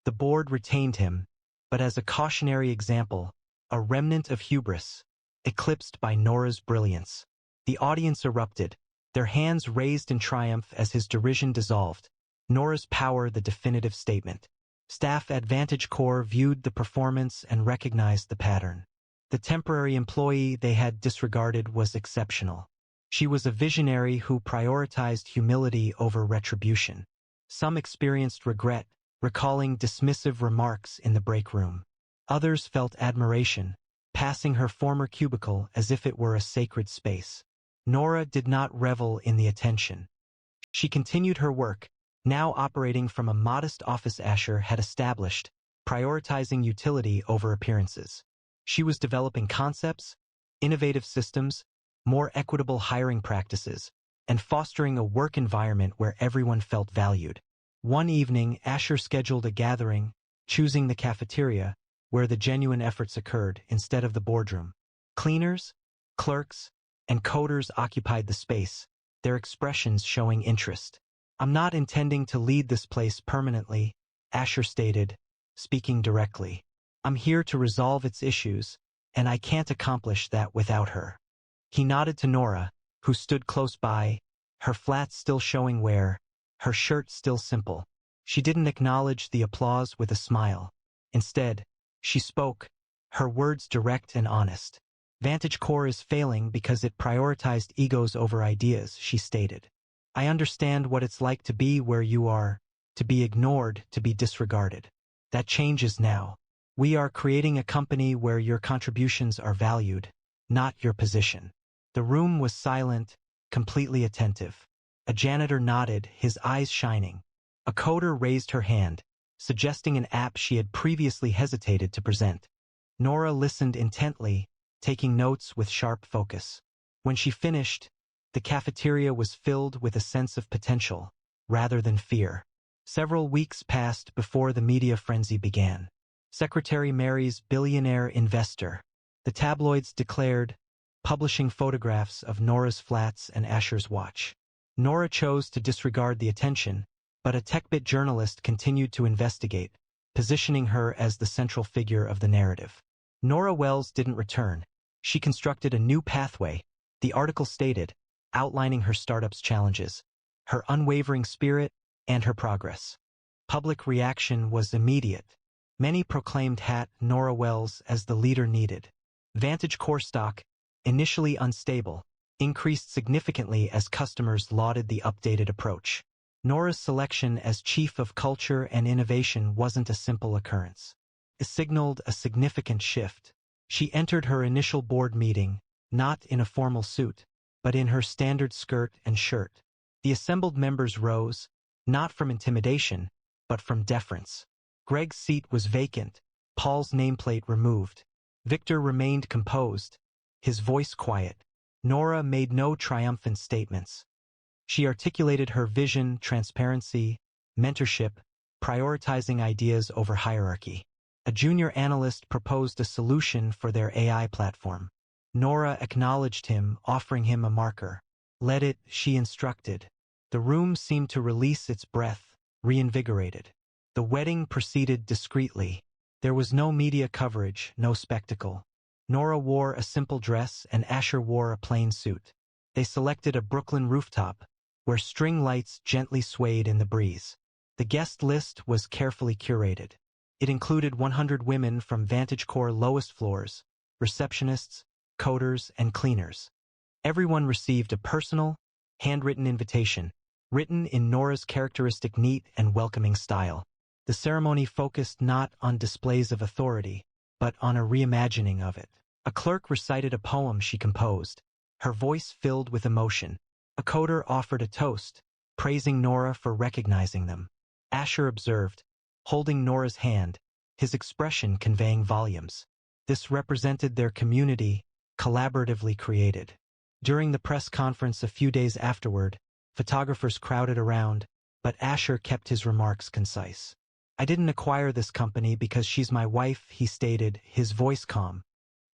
[SPEAKER 1] The board retained him, but as a cautionary example, a remnant of hubris, eclipsed by Nora's brilliance. The audience erupted, their hands raised in triumph as his derision dissolved. Nora's power the definitive statement. Staff at Vantage Corps viewed the performance and recognized the pattern. The temporary employee they had disregarded was exceptional. She was a visionary who prioritized humility over retribution. Some experienced regret, recalling dismissive remarks in the break room. Others felt admiration, passing her former cubicle as if it were a sacred space. Nora did not revel in the attention. She continued her work, now operating from a modest office Asher had established, prioritizing utility over appearances. She was developing concepts, innovative systems, more equitable hiring practices, and fostering a work environment where everyone felt valued. One evening, Asher scheduled a gathering, choosing the cafeteria, where the genuine efforts occurred instead of the boardroom. Cleaners, clerks, and coders occupied the space, their expressions showing interest. "I'm not intending to lead this place permanently," Asher stated, speaking directly. "I'm here to resolve its issues, and I can't accomplish that without her." He nodded to Nora, who stood close by, her flat still showing wear, her shirt still simple. She didn't acknowledge the applause with a smile. Instead, she spoke, her words direct and honest. "Vantage Corps is failing because it prioritized egos over ideas," she stated. "I understand what it's like to be where you are, to be ignored, to be disregarded. That changes now. We are creating a company where your contributions are valued, not your position." The room was silent, completely attentive. A janitor nodded, his eyes shining. A coder raised her hand, suggesting an app she had previously hesitated to present. Nora listened intently, taking notes with sharp focus. When she finished, the cafeteria was filled with a sense of potential, rather than fear. Several weeks passed before the media frenzy began. Secretary Mary's billionaire investor. The tabloids declared, publishing photographs of Nora's flats and Asher's watch. Nora chose to disregard the attention, but a TechBit journalist continued to investigate, positioning her as the central figure of the narrative. Nora Wells didn't return. She constructed a new pathway, the article stated, outlining her startup's challenges, her unwavering spirit, and her progress. Public reaction was immediate. Many proclaimed Nora Wells as the leader needed. Vantage Corps stock, initially unstable, increased significantly as customers lauded the updated approach. Nora's selection as Chief of Culture and Innovation wasn't a simple occurrence. It signaled a significant shift. She entered her initial board meeting, not in a formal suit, but in her standard skirt and shirt. The assembled members rose, not from intimidation, but from deference. Greg's seat was vacant, Paul's nameplate removed. Victor remained composed, his voice quiet. Nora made no triumphant statements. She articulated her vision, transparency, mentorship, prioritizing ideas over hierarchy. A junior analyst proposed a solution for their AI platform. Nora acknowledged him, offering him a marker. "Let it," she instructed. The room seemed to release its breath, reinvigorated. The wedding proceeded discreetly. There was no media coverage, no spectacle. Nora wore a simple dress and Asher wore a plain suit. They selected a Brooklyn rooftop, where string lights gently swayed in the breeze. The guest list was carefully curated. It included 100 women from VantageCore lowest floors, receptionists, coders, and cleaners. Everyone received a personal, handwritten invitation, written in Nora's characteristic neat and welcoming style. The ceremony focused not on displays of authority, but on a reimagining of it. A clerk recited a poem she composed, her voice filled with emotion. A coder offered a toast, praising Nora for recognizing them. Asher observed, holding Nora's hand, his expression conveying volumes. This represented their community, collaboratively created. During the press conference a few days afterward, photographers crowded around, but Asher kept his remarks concise. "I didn't acquire this company because she's my wife," he stated, his voice calm.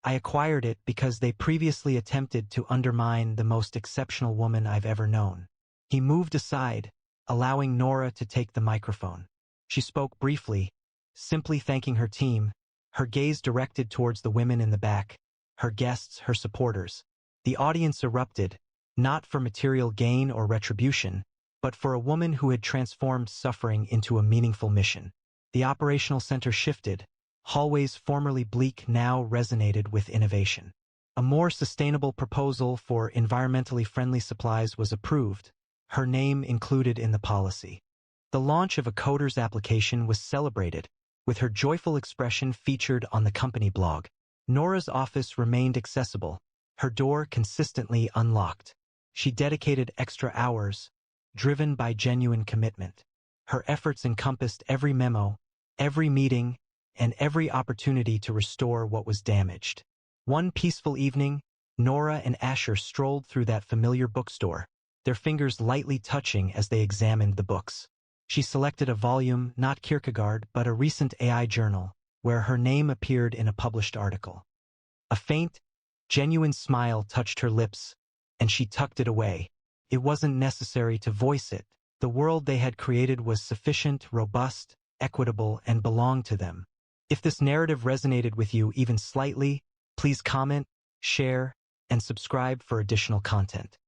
[SPEAKER 1] "I acquired it because they previously attempted to undermine the most exceptional woman I've ever known." He moved aside, allowing Nora to take the microphone. She spoke briefly, simply thanking her team, her gaze directed towards the women in the back, her guests, her supporters. The audience erupted, not for material gain or retribution, but for a woman who had transformed suffering into a meaningful mission. The operational center shifted. Hallways formerly bleak now resonated with innovation. A more sustainable proposal for environmentally friendly supplies was approved, her name included in the policy. The launch of a coder's application was celebrated, with her joyful expression featured on the company blog. Nora's office remained accessible, her door consistently unlocked. She dedicated extra hours, driven by genuine commitment. Her efforts encompassed every memo, every meeting, and every opportunity to restore what was damaged. One peaceful evening, Nora and Asher strolled through that familiar bookstore, their fingers lightly touching as they examined the books. She selected a volume, not Kierkegaard, but a recent AI journal, where her name appeared in a published article. A faint, genuine smile touched her lips, and she tucked it away. It wasn't necessary to voice it. The world they had created was sufficient, robust, equitable, and belonged to them. If this narrative resonated with you even slightly, please comment, share, and subscribe for additional content.